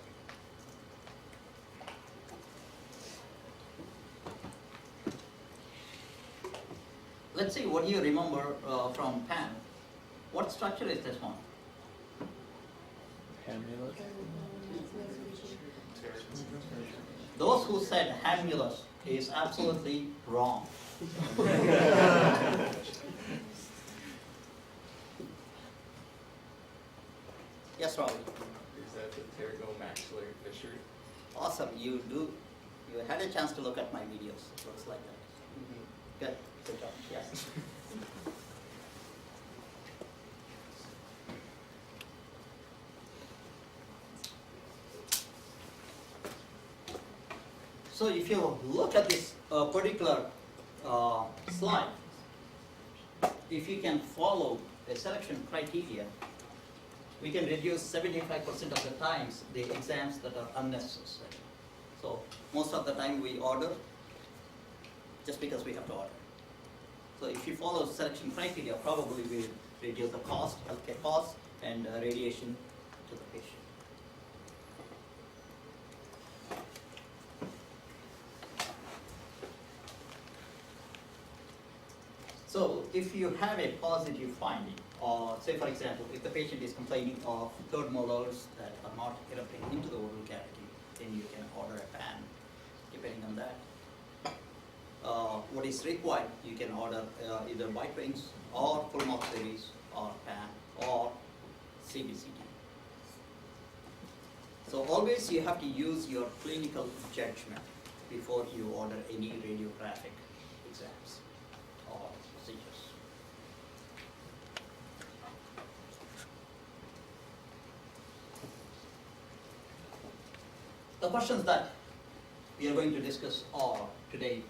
Let's see what you remember from PAN. What structure is this one? Hamulus. Those who said hamulus is absolutely wrong. Yes, Robbie. Is that the pterygomaxillary fissure? Awesome. You had a chance to look at my videos. It looks like that. Good. Good job. Yes. So if you look at this particular slide, if you can follow a selection criteria, we can reduce 75% of the times the exams that are unnecessary. So most of the time we order just because we have to order. So if you follow selection criteria, probably we reduce the cost, healthcare costs, and radiation to the patient. So if you have a positive finding, or say for example, if the patient is complaining of third molars that are not erupting into the oral cavity, then you can order a PAN, depending on that. What is required, you can order either bite wings or full mouth series or PAN or CBCT. So always you have to use your clinical judgment before you order any radiographic exams or procedures. The questions that we are going to discuss are today,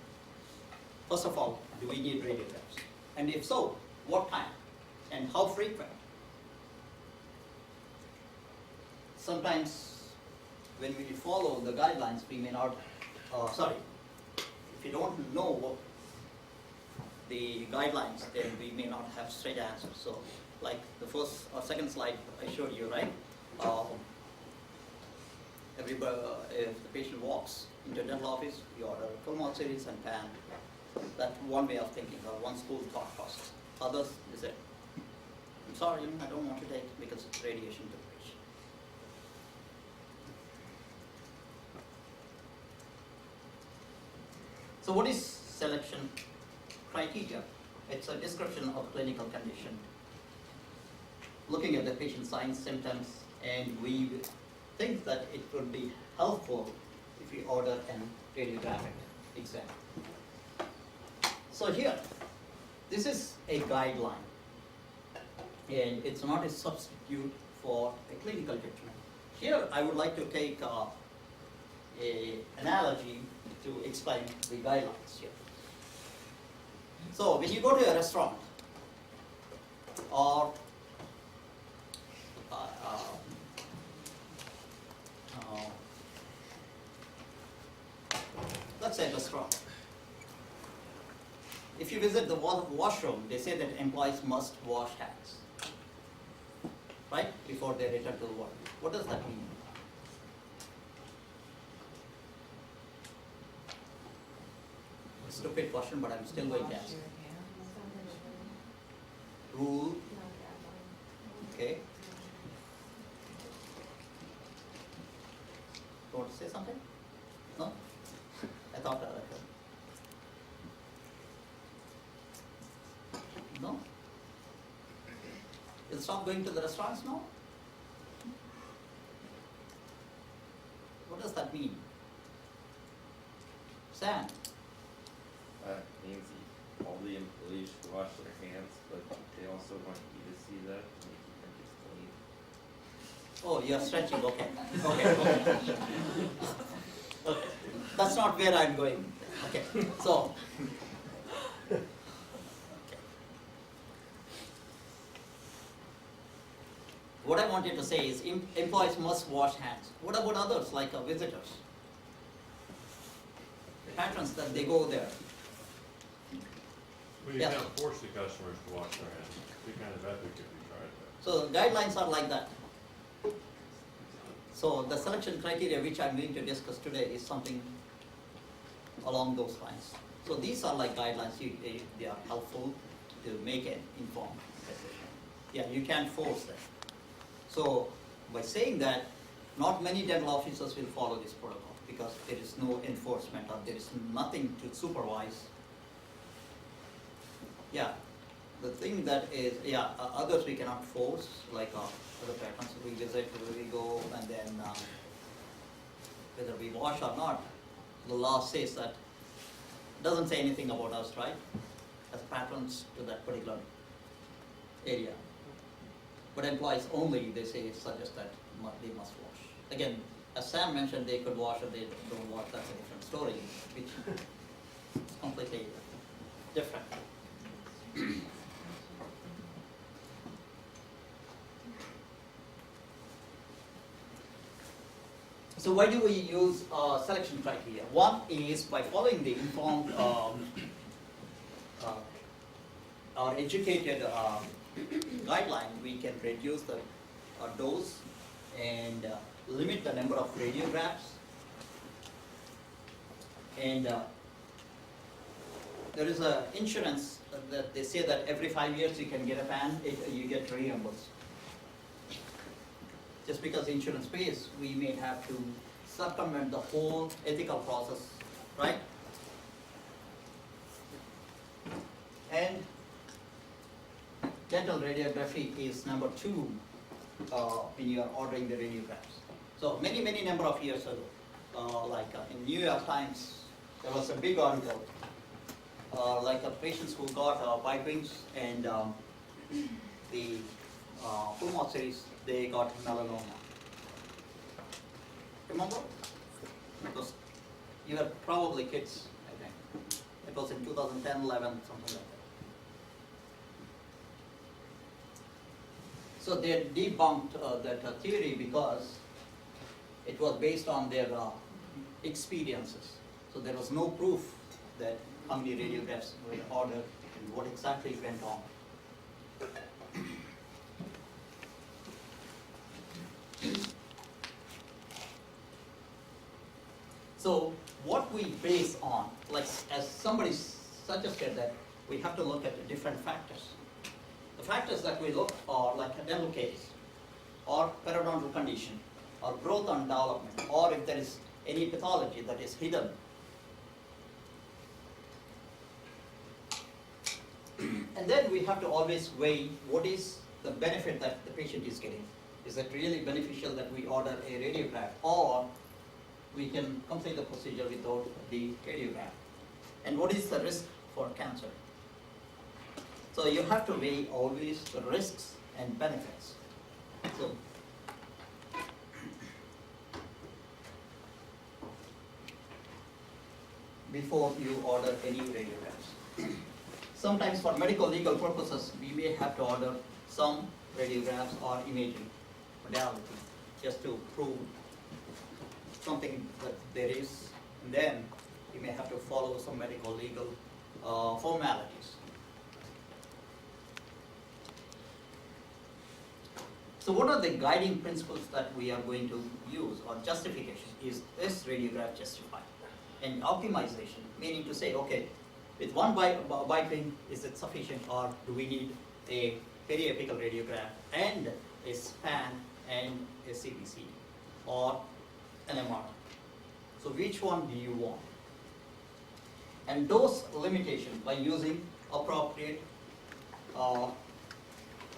first of all, do we need radiographs? And if so, what time and how frequent? Sometimes when we follow the guidelines, we may not, if you don't know what the guidelines, then we may not have straight answers. So like the first or second slide I showed you, right? Everybody, if the patient walks into a dental office, you order full mouth series and PAN. That's one way of thinking, or one school thought process. Others, they say, I'm sorry, I don't want to take because it's radiation to the patient. So what is selection criteria? It's a description of clinical condition, looking at the patient's signs, symptoms, and we think that it would be helpful if we order an radiographic exam. So here, this is a guideline, and it's not a substitute for a clinical judgment. Here, I would like to take an analogy to explain the guidelines here. So when you go to a restaurant, or let's say a restaurant. If you visit the washroom, they say that employees must wash hands. right? Before they return to the world. What does that mean? Stupid question, but I'm still going to Wash ask. your hands. Rule, okay. You want to say something? No? I thought no? You'll stop going to the restaurants now? What does that mean? Sam? Means all the employees should wash their hands, but they also want you to see that and keep them just clean. Oh, you're stretching, okay. Okay. Okay. That's not where I'm going. Okay, so. Okay. What I wanted to say is employees must wash hands. What about others, like visitors? Patrons, that they go there. Well, you Yeah. can't force the customers to wash their hands. It'd be kind of epic if you tried that. So guidelines are like that. So the selection criteria which I'm going to discuss today is something along those lines. So these are like guidelines, they are helpful to make an informed decision. Yeah, you can't force them. So by saying that, not many dental officers will follow this protocol because there is no enforcement or there is nothing to supervise. Yeah, the thing that is, others we cannot force, like other patrons we visit, where we go, and then whether we wash or not, the law says that, doesn't say anything about us, right? As patrons to that particular area. But employees only, they suggest that they must wash. Again, as Sam mentioned, they could wash or they don't wash, that's a different story, which is completely different. So why do we use selection criteria? One is by following the informed or educated guideline, we can reduce the dose and limit the number of radiographs. And there is a insurance that they say that every 5 years you can get a pan, you get reimbursed. Just because insurance pays, we may have to circumvent the whole ethical process, right? And dental radiography is number 2 when you are ordering the radiographs. So many number of years ago, in New York Times, there was a big article, patients who got bite wings and the Puma series, they got melanoma. Remember? Because you were probably kids, I think. It was in 2010, 11, something like that. So they debunked that theory because it was based on their experiences. So there was no proof that how many radiographs were ordered and what exactly went on. So what we base on, like as somebody suggested, that we have to look at the different factors. The factors that we look are like a dental case, or periodontal condition, or growth and development, or if there is any pathology that is hidden. And then we have to always weigh what is the benefit that the patient is getting. Is it really beneficial that we order a radiograph, or we can complete the procedure without the radiograph? And what is the risk for cancer? So you have to weigh always the risks and benefits. So before you order any radiographs. Sometimes for medical legal purposes, we may have to order some radiographs or imaging modality just to prove something that there is, and then you may have to follow some medical legal formalities. So what are the guiding principles that we are going to use, or justification? Is this radiograph justified? And optimization, meaning to say, okay, with one biping, is it sufficient, or do we need a periapical radiograph and a span and a CBC, or an MR? So which one do you want? And dose limitation by using appropriate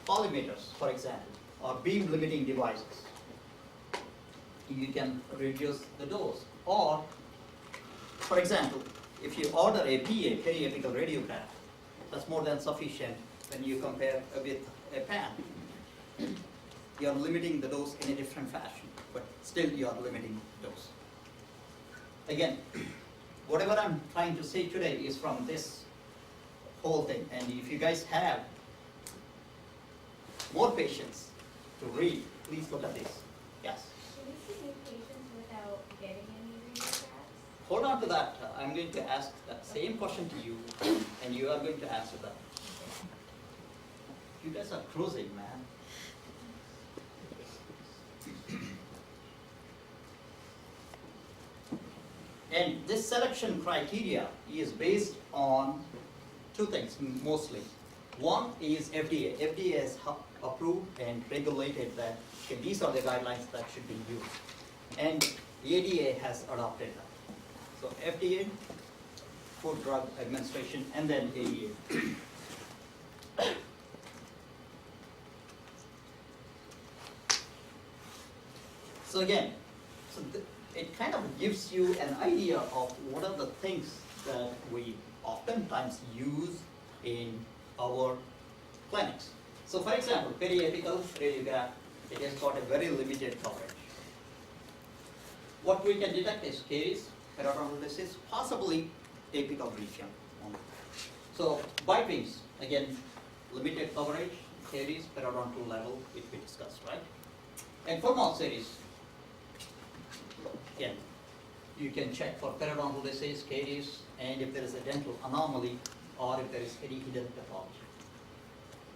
collimators, for example, or beam limiting devices. You can reduce the dose. Or, for example, if you order a PA, periapical radiograph, that's more than sufficient when you compare with a PAN. You are limiting the dose in a different fashion, but still you are limiting dose. Again, whatever I'm trying to say today is from this whole thing. And if you guys have more patience to read, please look at this. Yes? Should we see new patients without getting any radiographs? Hold on to that. I'm going to ask that same question to you, and you are going to answer that. You guys are cruising, man. And this selection criteria is based on two things mostly. One is FDA. FDA has approved and regulated that okay, these are the guidelines that should be used. And ADA has adopted that. So FDA, Food Drug Administration, and then ADA. So again, it kind of gives you an idea of what are the things that we oftentimes use in our clinics. So for example, periapical radiograph, it has got a very limited coverage. What we can detect is caries, periodontal disease, possibly apical region. So bipings, again, limited coverage, caries, periodontal level, which we discussed, right? And for more series, again, you can check for periodontal disease, caries, and if there is a dental anomaly or if there is any hidden pathology.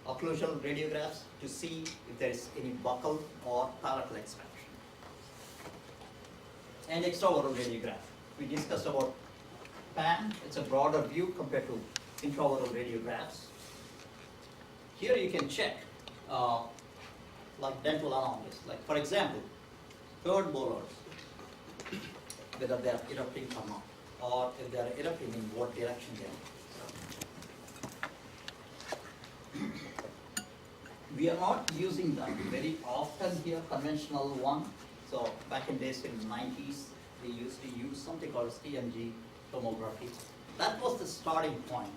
Occlusal radiographs to see if there is any buccal or palatal expansion. And extraoral radiograph. We discussed about PAN, it's a broader view compared to intraoral radiographs. Here you can check like dental anomalies, like for example, third molars, whether they are erupting or not, or if they are erupting, in what direction they are. We are not using that very often here, conventional one. So back in days in the 90s, we used to use something called CMG tomography. That was the starting point.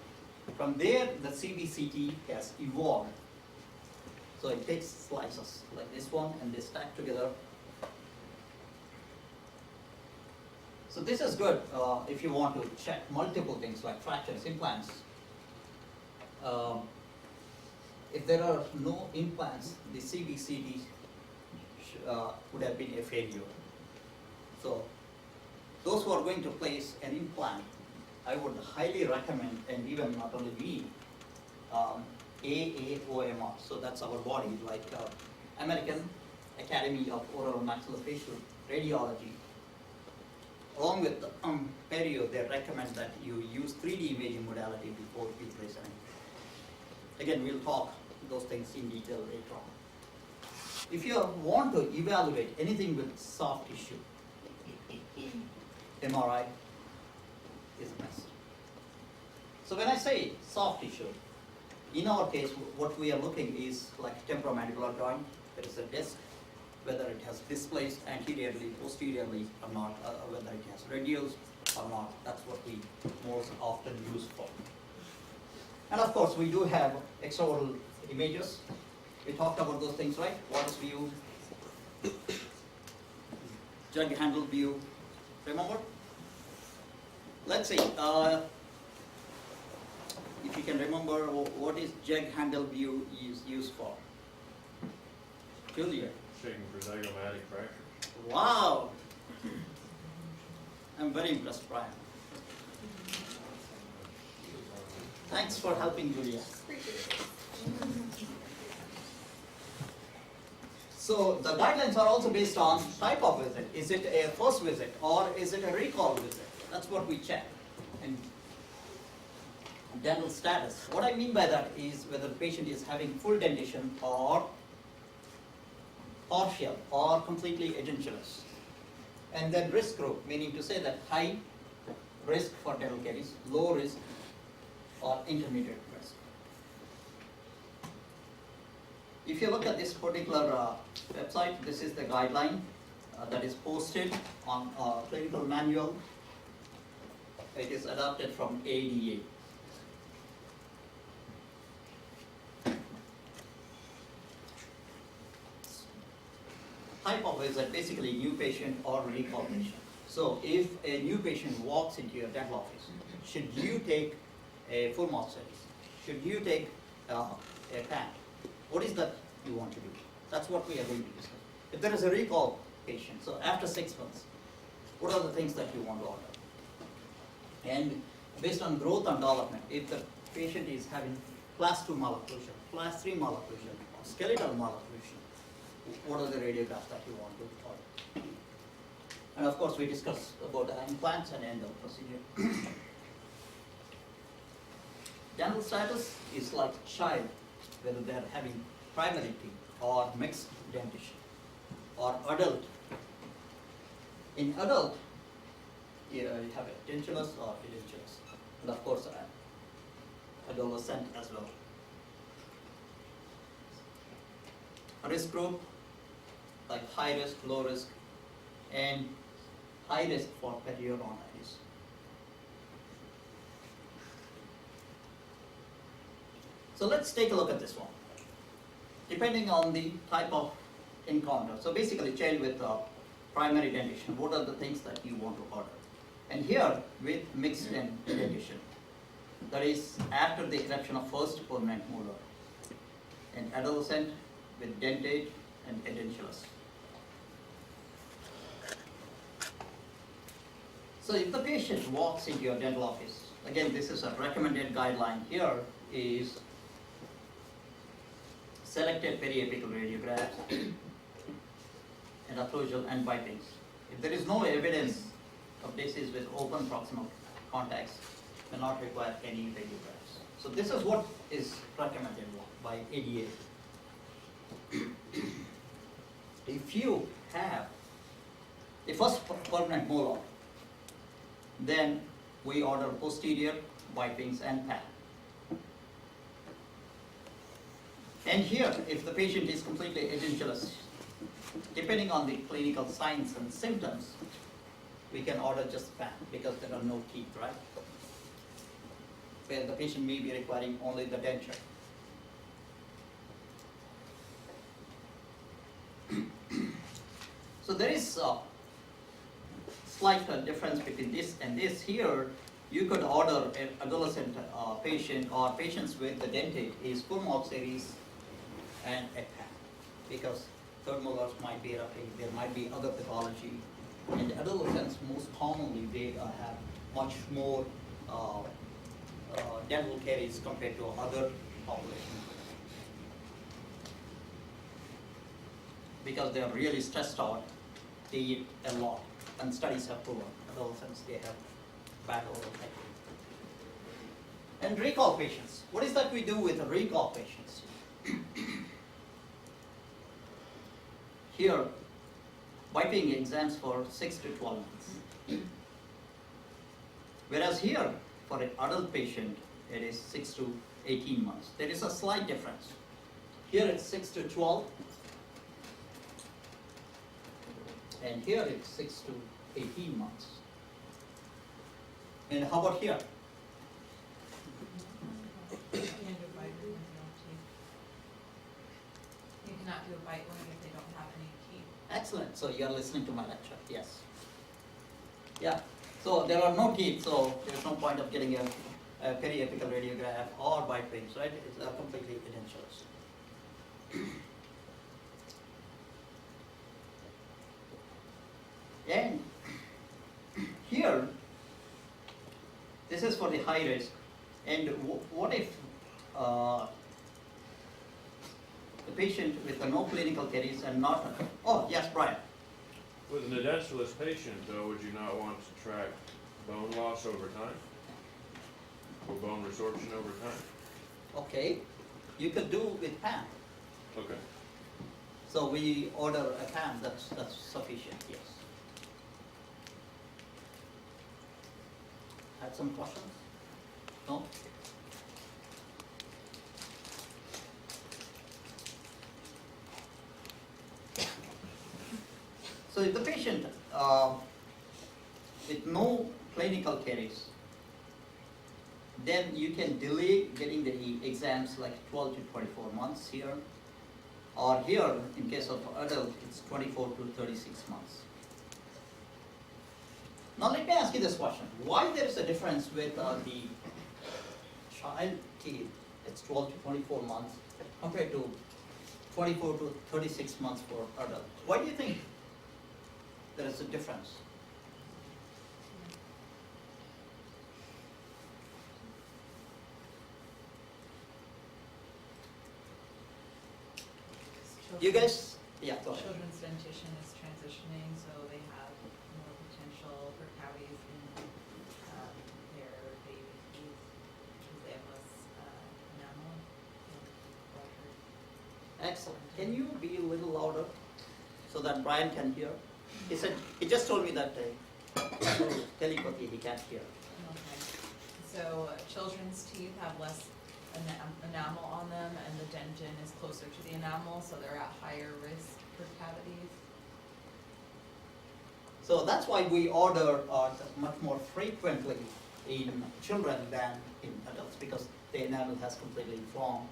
From there, the CBCT has evolved. So it takes slices like this one and they stack together. So this is good if you want to check multiple things like fractures, implants. If there are no implants, the CBCT would have been a failure. So those who are going to place an implant, I would highly recommend, and even not only me, AAOMR. So that's our body, like American Academy of Oral and Maxillofacial Radiology. Along with perio, they recommend that you use 3D imaging modality before you place anything. Again, we'll talk those things in detail later on. If you want to evaluate anything with soft tissue, MRI is best. So when I say soft tissue, in our case, what we are looking is like temporomandibular joint. There is a disc, whether it has displaced anteriorly, posteriorly or not, whether it has reduced or not. That's what we most often use for. And of course, we do have extraoral images. We talked about those things, right? Wallace view, jug handle view. Remember? Let's see. If you can remember, what is jug handle view is used for? Julia. Checking for zygomatic fractures. Wow. I'm very impressed, Brian. Thanks for helping, Julia. So the guidelines are also based on type of visit. Is it a first visit or is it a recall visit? That's what we check. And dental status. What I mean by that is whether the patient is having full dentition or partial or completely edentulous. And then risk group, meaning to say that high risk for dental caries, low risk or intermediate risk. If you look at this particular website, this is the guideline that is posted on clinical manual. It is adapted from ADA. Type of visit, basically new patient or recall patient. So if a new patient walks into your dental office, should you take a full mouth series? Should you take a PAN? What is that you want to do? That's what we are going to discuss. If there is a recall patient, so after 6 months, what are the things that you want to order? And based on growth and development, if the patient is having class 2 malocclusion, class 3 malocclusion, or skeletal malocclusion, what are the radiographs that you want to order? And of course, we discussed about implants and endo procedure. Dental status is like child, whether they are having primary teeth or mixed dentition, or adult. In adult, you have edentulous or edentulous, and of course, adolescent as well. Risk group, like high risk, low risk, and high risk for periodontitis. So let's take a look at this one. Depending on the type of encounter. So basically, child with primary dentition, what are the things that you want to order? And here, with mixed dentition, that is after the eruption of first permanent molar, and adolescent with dentate and edentulous. So if the patient walks into your dental office, again, this is a recommended guideline here, is selected periapical radiographs and occlusal and bipings. If there is no evidence of disease with open proximal contacts, may not require any radiographs. So this is what is recommended by ADA. If you have the first permanent molar, then we order posterior, bipings and PAN. And here, if the patient is completely edentulous, depending on the clinical signs and symptoms, we can order just PAN because there are no teeth, right? Where the patient may be requiring only the denture. So there is a slight difference between this and this. Here, you could order an adolescent patient or patients with the dentate is full mouth series and a PAN, because third molars might be erupting, there might be other pathology. And adolescents, most commonly, they have much more dental caries compared to other populations. Because they are really stressed out, they eat a lot, and studies have proven adolescents, they have bad oral hygiene. And recall patients, what is that we do with the recall patients? Here, wiping exams for 6 to 12 months. Whereas here, for an adult patient, it is 6 to 18 months. There is a slight difference. Here it's 6 to 12, and here it's 6 to 18 months. And how about here? You can do a bite when they don't teeth. You cannot do a bite one if they don't have any teeth. Excellent, so you're listening to my lecture, yes. Yeah, so there are no teeth, so there's no point of getting a periapical radiograph or bite wings, right? It's completely edentulous. And here, this is for the high risk. And what if the patient with no clinical caries and not, oh, yes, Brian. With an edentulous patient, though, would you not want to track bone loss over time? Or bone resorption over time? Okay, you could do with PAM. Okay. So we order a PAM, that's sufficient, yes. Had some questions? No? So if the patient with no clinical caries, then you can delay getting the exams like 12 to 24 months here. Or here, in case of adult, it's 24 to 36 months. Now let me ask you this question. Why there is a difference with the child teeth, it's 12 to 24 months, compared to 24 to 36 months for adult? Why do you think there is a difference? You guys, yeah, go ahead. Children's dentition is transitioning, so they have more potential for cavities in their baby teeth because they have less enamel and pressure. Excellent. Can you be a little louder so that Brian can hear? He said, he just told me that through telepathy he can't hear. Okay. So children's teeth have less enamel on them, and the dentin is closer to the enamel, so they're at higher risk for cavities. So that's why we order much more frequently in children than in adults, because the enamel has completely formed.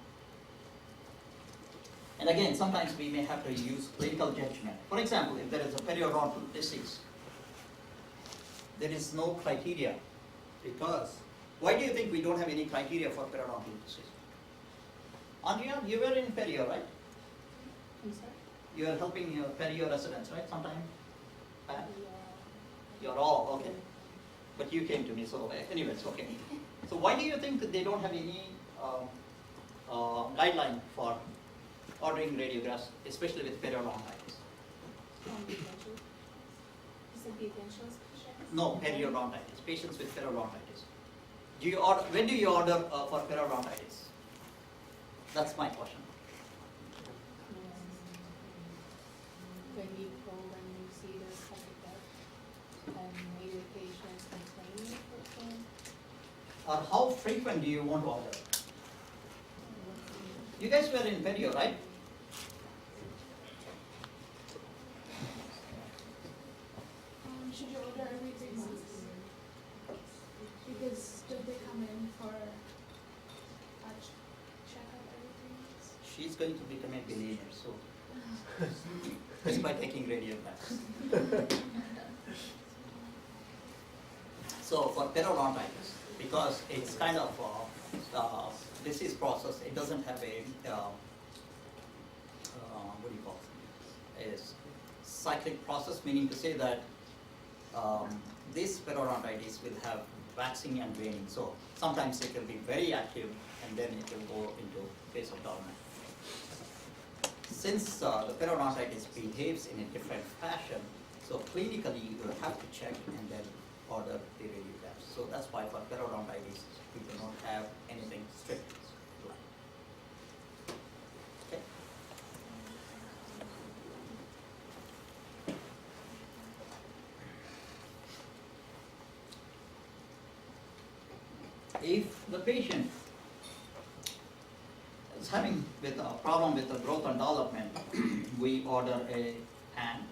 And again, sometimes we may have to use clinical judgment. For example, if there is a periodontal disease, there is no criteria, because why do you think we don't have any criteria for periodontal disease? Andrea, you were in perio, right? I'm sorry? You are helping your perio residents, right, sometime back? You're all, okay. But you came to me, so anyways, okay. So why do you think that they don't have any guideline for ordering radiographs, especially with periodontitis? Potential. Is it potential patients? No, periodontitis, patients with periodontitis. Do you order, when do you order for periodontitis? That's my question. When you see this type of death, and maybe patients complaining for them. Or how frequent do you want to order? You guys were in perio, right? Should you order every 3 months? Because don't they come in for a checkup every 3 months? She's going to become a billionaire, so just by taking radiographs. So for periodontitis, because it's kind of a disease process, it doesn't have a what do you call it? A cyclic process, meaning to say that this periodontitis will have waxing and waning. So sometimes it will be very active and then it will go into phase of dormant. Since the periodontitis behaves in a different fashion, so clinically you will have to check and then order the radiographs. So that's why for periodontitis we do not have anything strict. Okay. If the patient is having with a problem with the growth and development, we order a PAN.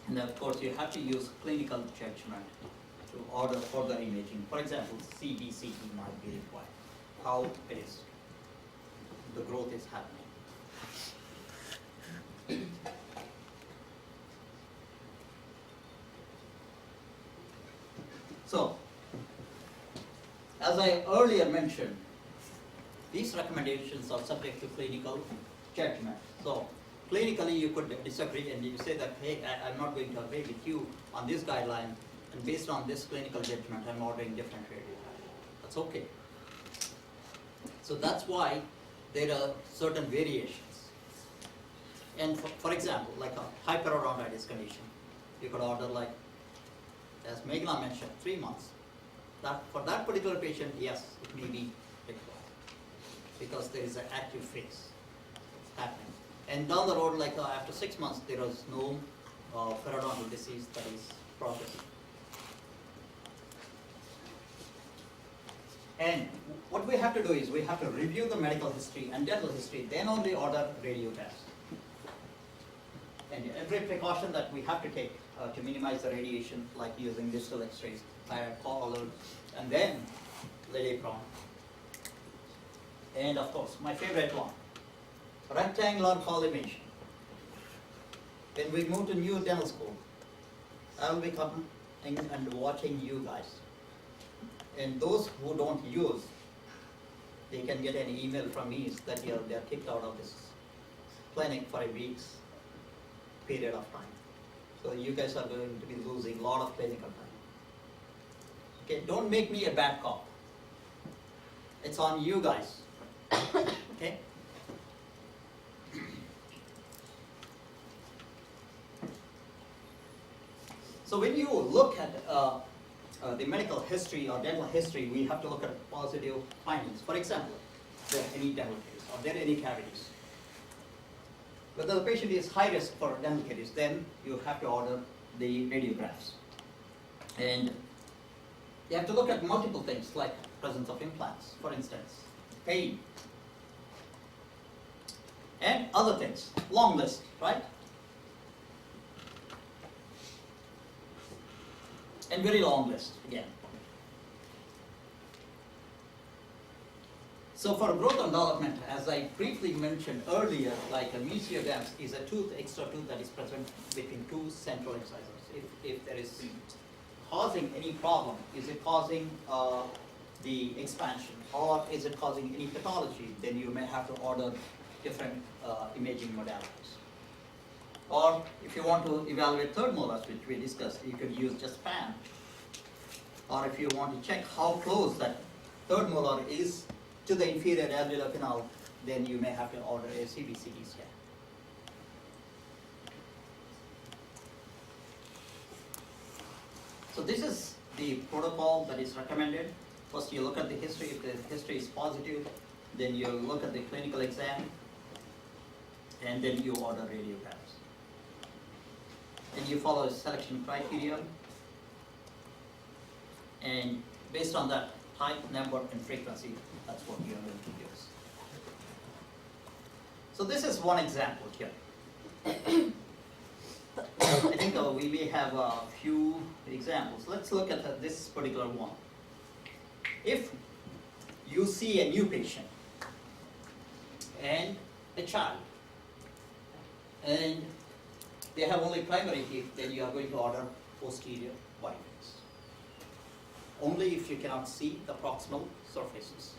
And of course, you have to use clinical judgment to order further imaging. For example, CBCT might be required. How it is, the growth is happening. So, as I earlier mentioned, these recommendations are subject to clinical judgment. So, clinically you could disagree and you say that, hey, I'm not going to agree with you on this guideline, and based on this clinical judgment, I'm ordering different radiograph. That's okay. So that's why there are certain variations. And for example, like a hyperodontitis condition, you could order like, as Meghna mentioned, 3 months. That for that particular patient, yes, it may be required because there is an active phase happening. And down the road, like after 6 months, there is no periodontal disease that is progressing. And what we have to do is we have to review the medical history and dental history, then only order radio tests. And every precaution that we have to take to minimize the radiation, like using digital x-rays, thyroid collar, and then Lidipron. And of course, my favorite one, rectangular collimation. When we move to new dental school, I will be coming and watching you guys. And those who don't use, they can get an email from me that they're kicked out of this clinic for a week's period of time. So you guys are going to be losing a lot of clinical time. Okay, don't make me a bad cop. It's on you guys. Okay? So when you look at the medical history or dental history, we have to look at positive findings. For example, is there any dental caries? Are there any cavities? Whether the patient is high risk for dental caries, then you have to order the radiographs. And you have to look at multiple things like presence of implants, for instance, pain, and other things. Long list, right? And very long list again. So for growth and development, as I briefly mentioned earlier, like a mesioderms is a tooth, extra tooth that is present between two central incisors. If there is causing any problem, is it causing the expansion or is it causing any pathology, then you may have to order different imaging modalities. Or if you want to evaluate third molars, which we discussed, you could use just PAN. Or if you want to check how close that third molar is to the inferior alveolar canal, then you may have to order a CBCT scan. So this is the protocol that is recommended. First you look at the history. If the history is positive, then you look at the clinical exam, and then you order radiographs. And you follow a selection criteria, and based on that type, number, and frequency, that's what you are going to use. So this is one example here. I think we may have a few examples. Let's look at this particular one. If you see a new patient and a child, and they have only primary teeth, then you are going to order posterior white. Only if you cannot see the proximal surfaces.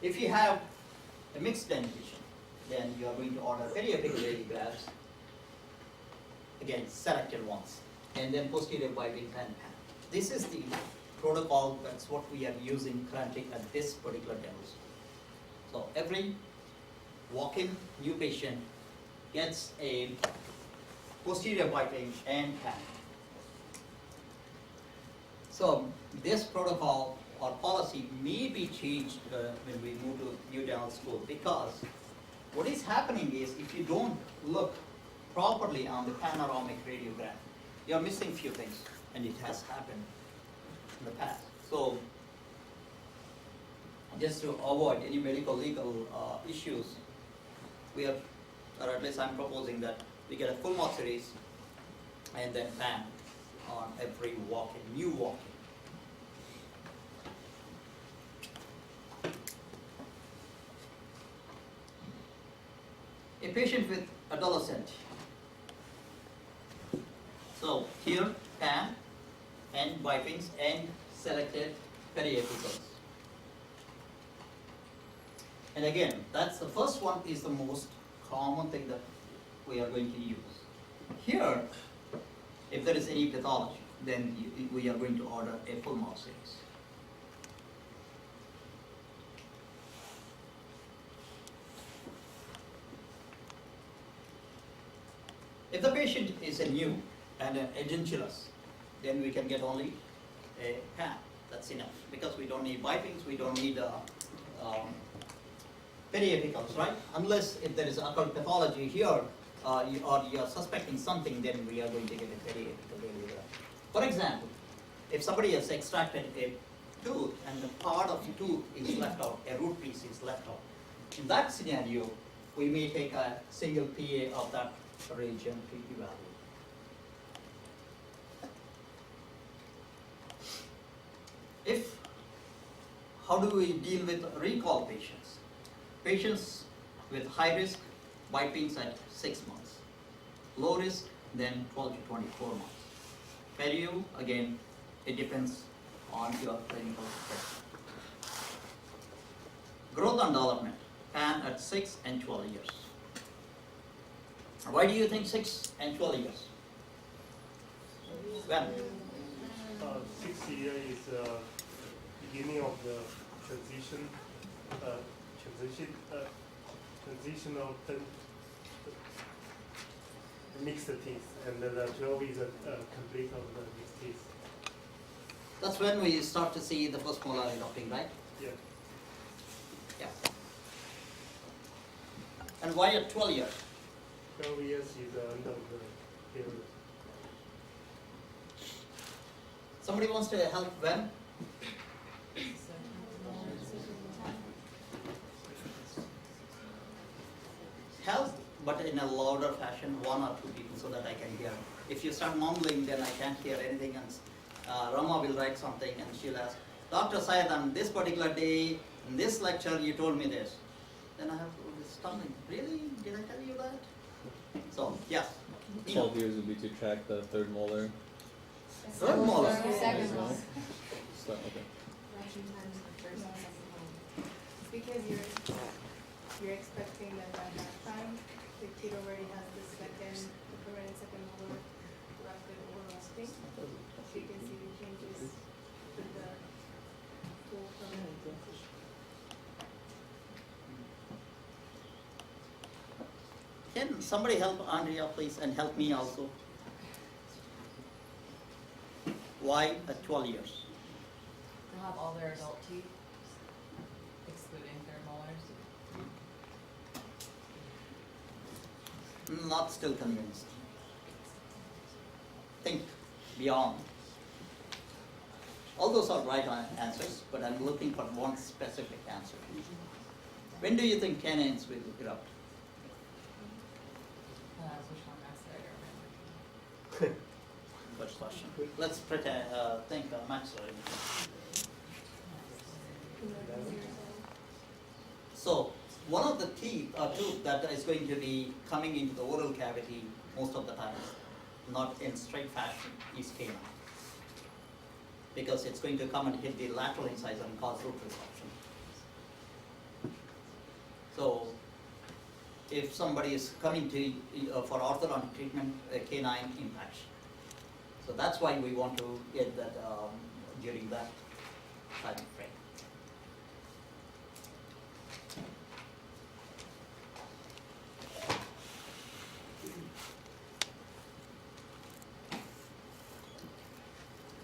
If you have a mixed dentition, then you are going to order periapical radiographs, again selected ones, and then posterior wiping and pan. This is the protocol, that's what we are using currently at this particular dental school. So every walk-in new patient gets a posterior wiping and pan. So this protocol or policy may be changed when we move to new dental school, because what is happening is if you don't look properly on the panoramic radiograph, you're missing few things, and it has happened in the past. So just to avoid any medical legal issues, we are, or at least I'm proposing that we get a full mouth series and then pan on every walk-in, new walk-in. A patient with adolescent. So here, pan and wipings and selected periapicals. And again, that's the first one is the most common thing that we are going to use. Here, if there is any pathology, then we are going to order a full mouth series. If the patient is a new and edentulous, then we can get only a pan. That's enough, because we don't need wipings, we don't need periapicals, right? Unless if there is occult pathology here, or you are suspecting something, then we are going to get a periapical really there. For example, if somebody has extracted a tooth and the part of the tooth is left out, a root piece is left out, in that scenario, we may take a single PA of that region PP value. How do we deal with recall patients? Patients with high risk, wipings at 6 months. Low risk, then 12 to 24 months. Perio, again, it depends on your clinical history. Growth and development, pan at 6 and 12 years. Why do you think 6 and 12 years? When? 6 years is beginning of the transitional mixed teeth, and the 12 is complete of the mixed teeth. That's when we start to see the first molar erupting, right? Yeah. Yeah. And why at 12 years? 12 years is the end of the period. Somebody wants to help when? Help, but in a louder fashion, 1 or 2 people, so that I can hear. If you start mumbling, then I can't hear anything else. Rama will write something and she'll ask, Dr. Syed, on this particular day, in this lecture, you told me this. Then I have to be stumbling. Really? Did I tell you that? So, yes. 12 years would be to track the third molar. Third molar. Second No? molar. So, okay. Because you're expecting that by that time, the kid already has the second molar erupted or rusting. So you can see the changes with the full permanent. Can somebody help Andrea, please, and help me also? Why at 12 years? They'll have all their adult teeth, excluding third molars. Not still convinced. Think beyond. All those are right answers, but I'm looking for one specific answer. When do you think canines will erupt? Which one I said, I remember. First question. Let's pretend, think Max. So, one of the teeth or tooth that is going to be coming into the oral cavity most of the time, not in straight fashion, is canine. Because it's going to come and hit the lateral incisor and cause root resorption. So, if somebody is coming to for orthodontic treatment, a canine impaction. So that's why we want to get that during that time frame.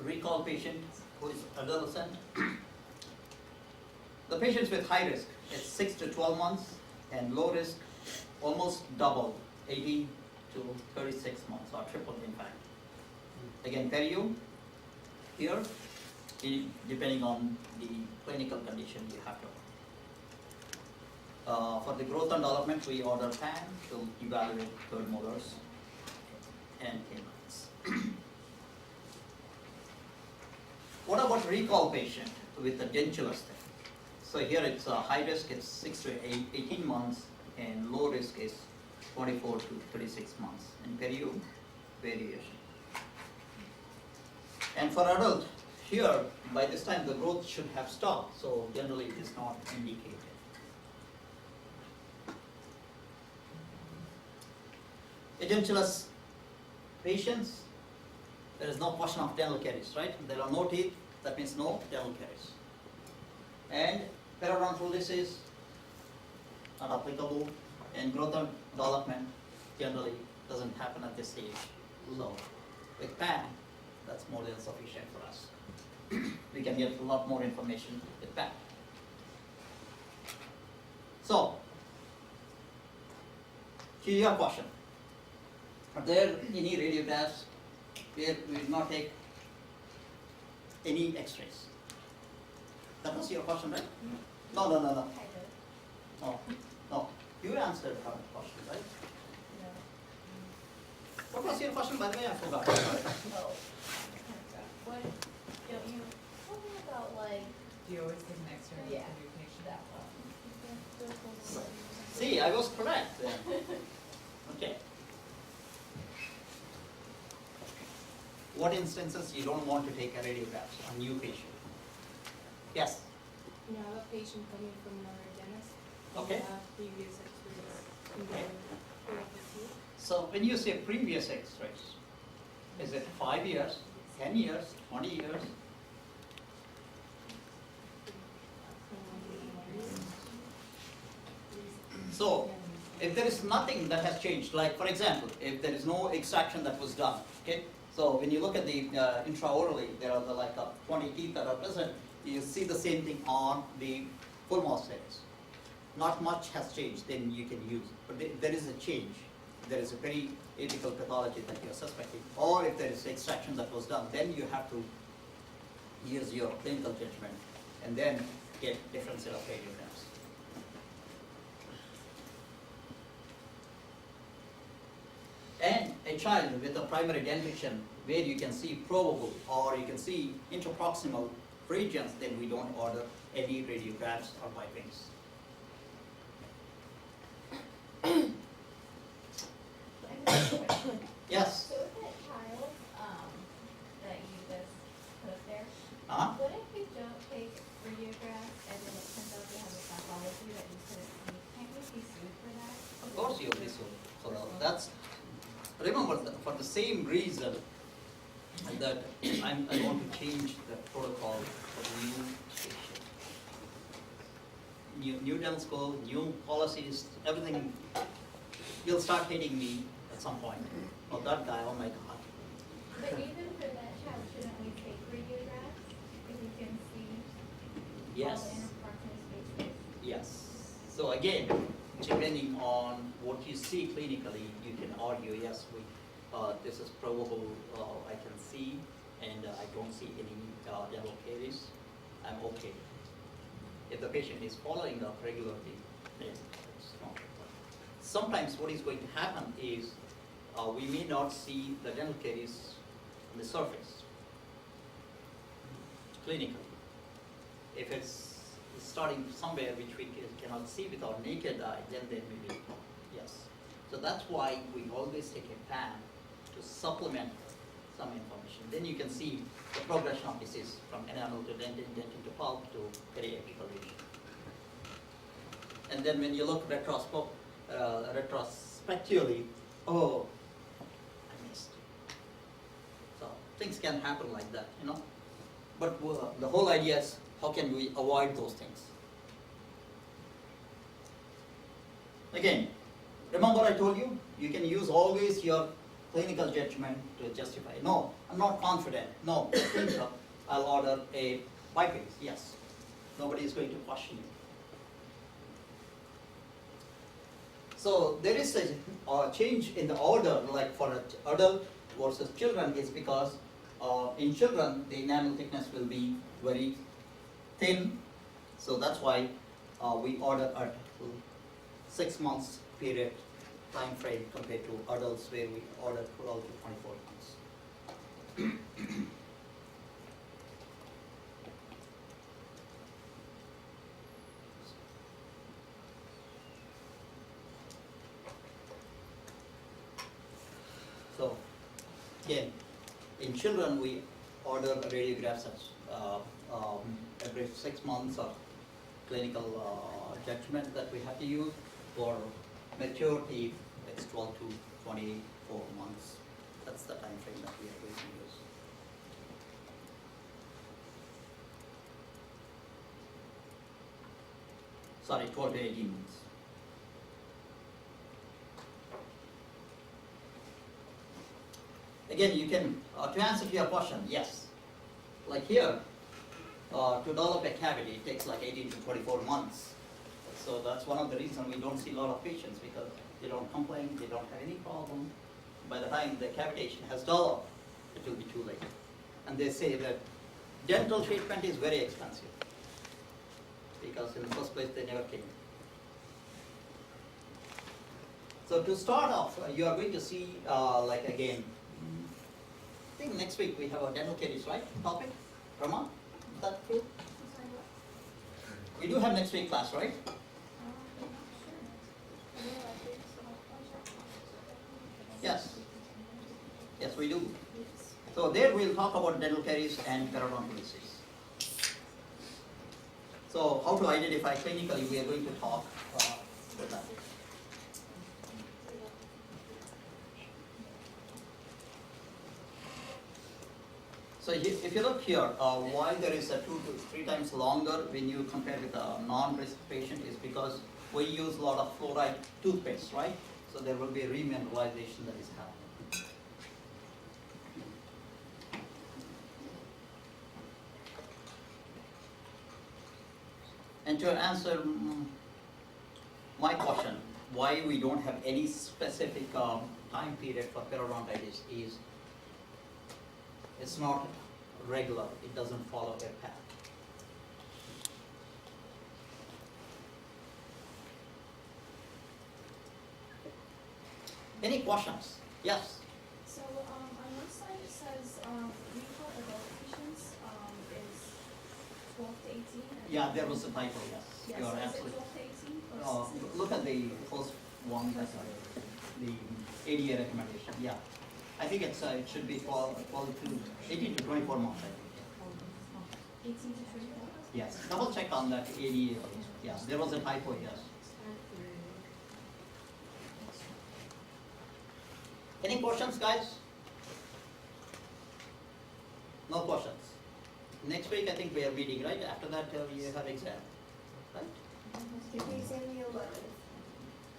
Recall patient who is adolescent. The patients with high risk, it's 6 to 12 months, and low risk, almost double, 18 to 36 months, or triple in fact. Again, perio, here, depending on the clinical condition you have to. For the growth and development, we order pan to evaluate third molars and canines. What about recall patient with the dentulous thing? So here it's high risk, it's 6 to 18 months, and low risk is 24 to 36 months. And perio, variation. And for adult, here, by this time the growth should have stopped, so generally it is not indicated. Edentulous patients, there is no question of dental caries, right? There are no teeth, that means no dental caries. And periodontal disease, not applicable, and growth and development, generally doesn't happen at this stage. So with PAN, that's more than sufficient for us. We can get a lot more information with PAN. So, to your question, are there any radiographs where we did not take any X-rays? That was your question, right? No. Kind of. No. You answered her question, right? What was your question, by the way? I forgot. Oh. What, don't you, tell me about like, Do you always take an X-ray Yeah. of your patient? that one? See, I was correct there. Okay. What instances you don't want to take a radiograph on new patient? Yes. You have a patient coming from another dentist. Okay. You have previous experience in the PFC. So when you say previous X-rays, is it 5 years, 10 years, 20 years? So if there is nothing that has changed, like for example, if there is no extraction that was done, okay? So when you look at the intraorally, there are like 20 teeth that are present. You see the same thing on the full mouth cells. Not much has changed, then you can use it. But there is a change. There is a very apical pathology that you're suspecting. Or if there is extraction that was done, then you have to use your clinical judgment and then get different set of radiographs. And a child with a primary dentition where you can see probable or you can see interproximal regions, then we don't order any radiographs or bipings. Yes. So with that child, that you just put there, Uh-huh. what if we don't take radiographs and then it turns out they have a pathology that you couldn't see? Can't we be sued for that? Of course you'll be so. So that's, remember that for the same reason that I want to change the protocol for new patient. New dental school, new policies, everything, you'll start hating me at some point. Oh, that guy, oh my God. But even for that child, shouldn't we take radiographs if we can see all Yes. the interproximal spaces? Yes. So again, depending on what you see clinically, you can argue, yes, this is probable, I can see, and I don't see any yellow caries, I'm okay. If the patient is following up regularly, then it's not. Sometimes what is going to happen is, we may not see the dental caries on the surface, clinically. If it's starting somewhere which we cannot see with our naked eye, then there may be, yes. So that's why we always take a pan to supplement some information. Then you can see the progression of disease from enamel to dentin, dentin to pulp to periapical region. And then when you look retrospectively, oh, I missed. So things can happen like that, you know. But the whole idea is, how can we avoid those things? Again, remember I told you, you can use always your clinical judgment to justify. No, I'm not confident. No, clinical, I'll order a bypass. Yes, nobody is going to question you. So there is a change in the order, like for an adult versus children, is because in children the enamel thickness will be very thin. So that's why we order at 6 months period time frame compared to adults where we order 12 to 24 months. So again, in children we order radiographs every 6 months of clinical judgment that we have to use. For maturity, it's 12 to 24 months. That's the time frame that we are going to use. Sorry, 12 to 18 months. again, you can, to answer to your question, yes. Like here, to develop a cavity, it takes like 18 to 24 months. So that's one of the reasons we don't see a lot of patients, because they don't complain, they don't have any problem. By the time the cavitation has developed, it will be too late. And they say that dental treatment is very expensive, because in the first place they never came. So to start off, you are going to see, like again, I think next week we have a dental caries, right, topic? Rama, is that true? We do have next week class, right? Yes. Yes, we do. So there we'll talk about dental caries and periodontal disease. So how to identify clinically, we are going to talk with that. So if you look here, why there is a 2 to 3 times longer when you compare with a non-risk patient is because we use a lot of fluoride toothpaste, right? So there will be a remineralization that is happening. And to answer my question, why we don't have any specific time period for periodontitis is it's not regular, it doesn't follow a path. Any questions? Yes? So, on one side it says, for adult patients, is 12 to 18. and- Yeah, there was a typo, yes. Yes, You are is it absolutely. 12 to 18 or Look at the first one, that's the ADA recommendation, yeah. I think it's, it should be 12 to 18 to 24 months, I think. 18 to 24? Yes, double check on that ADA, yeah, there was a typo, yes. Any questions, guys? No questions. Next week, I think we are meeting, right? After that, we have exam, right? If we exam the 11th.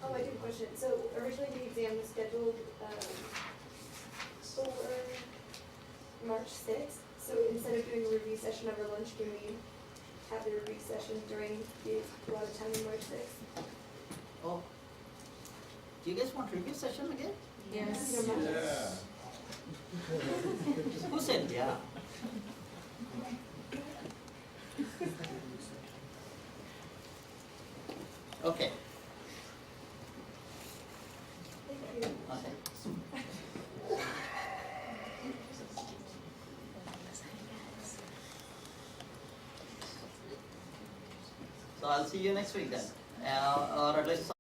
Oh, I do have a question. So originally the exam was scheduled for March 6th. So instead of doing a review session over lunch, can we have the review session during the allotted time on March 6th? Oh, do you guys want review session again? Yes. You don't mind? Who said yeah? Okay. Thank you. Okay. So I'll see you next week then, or at least.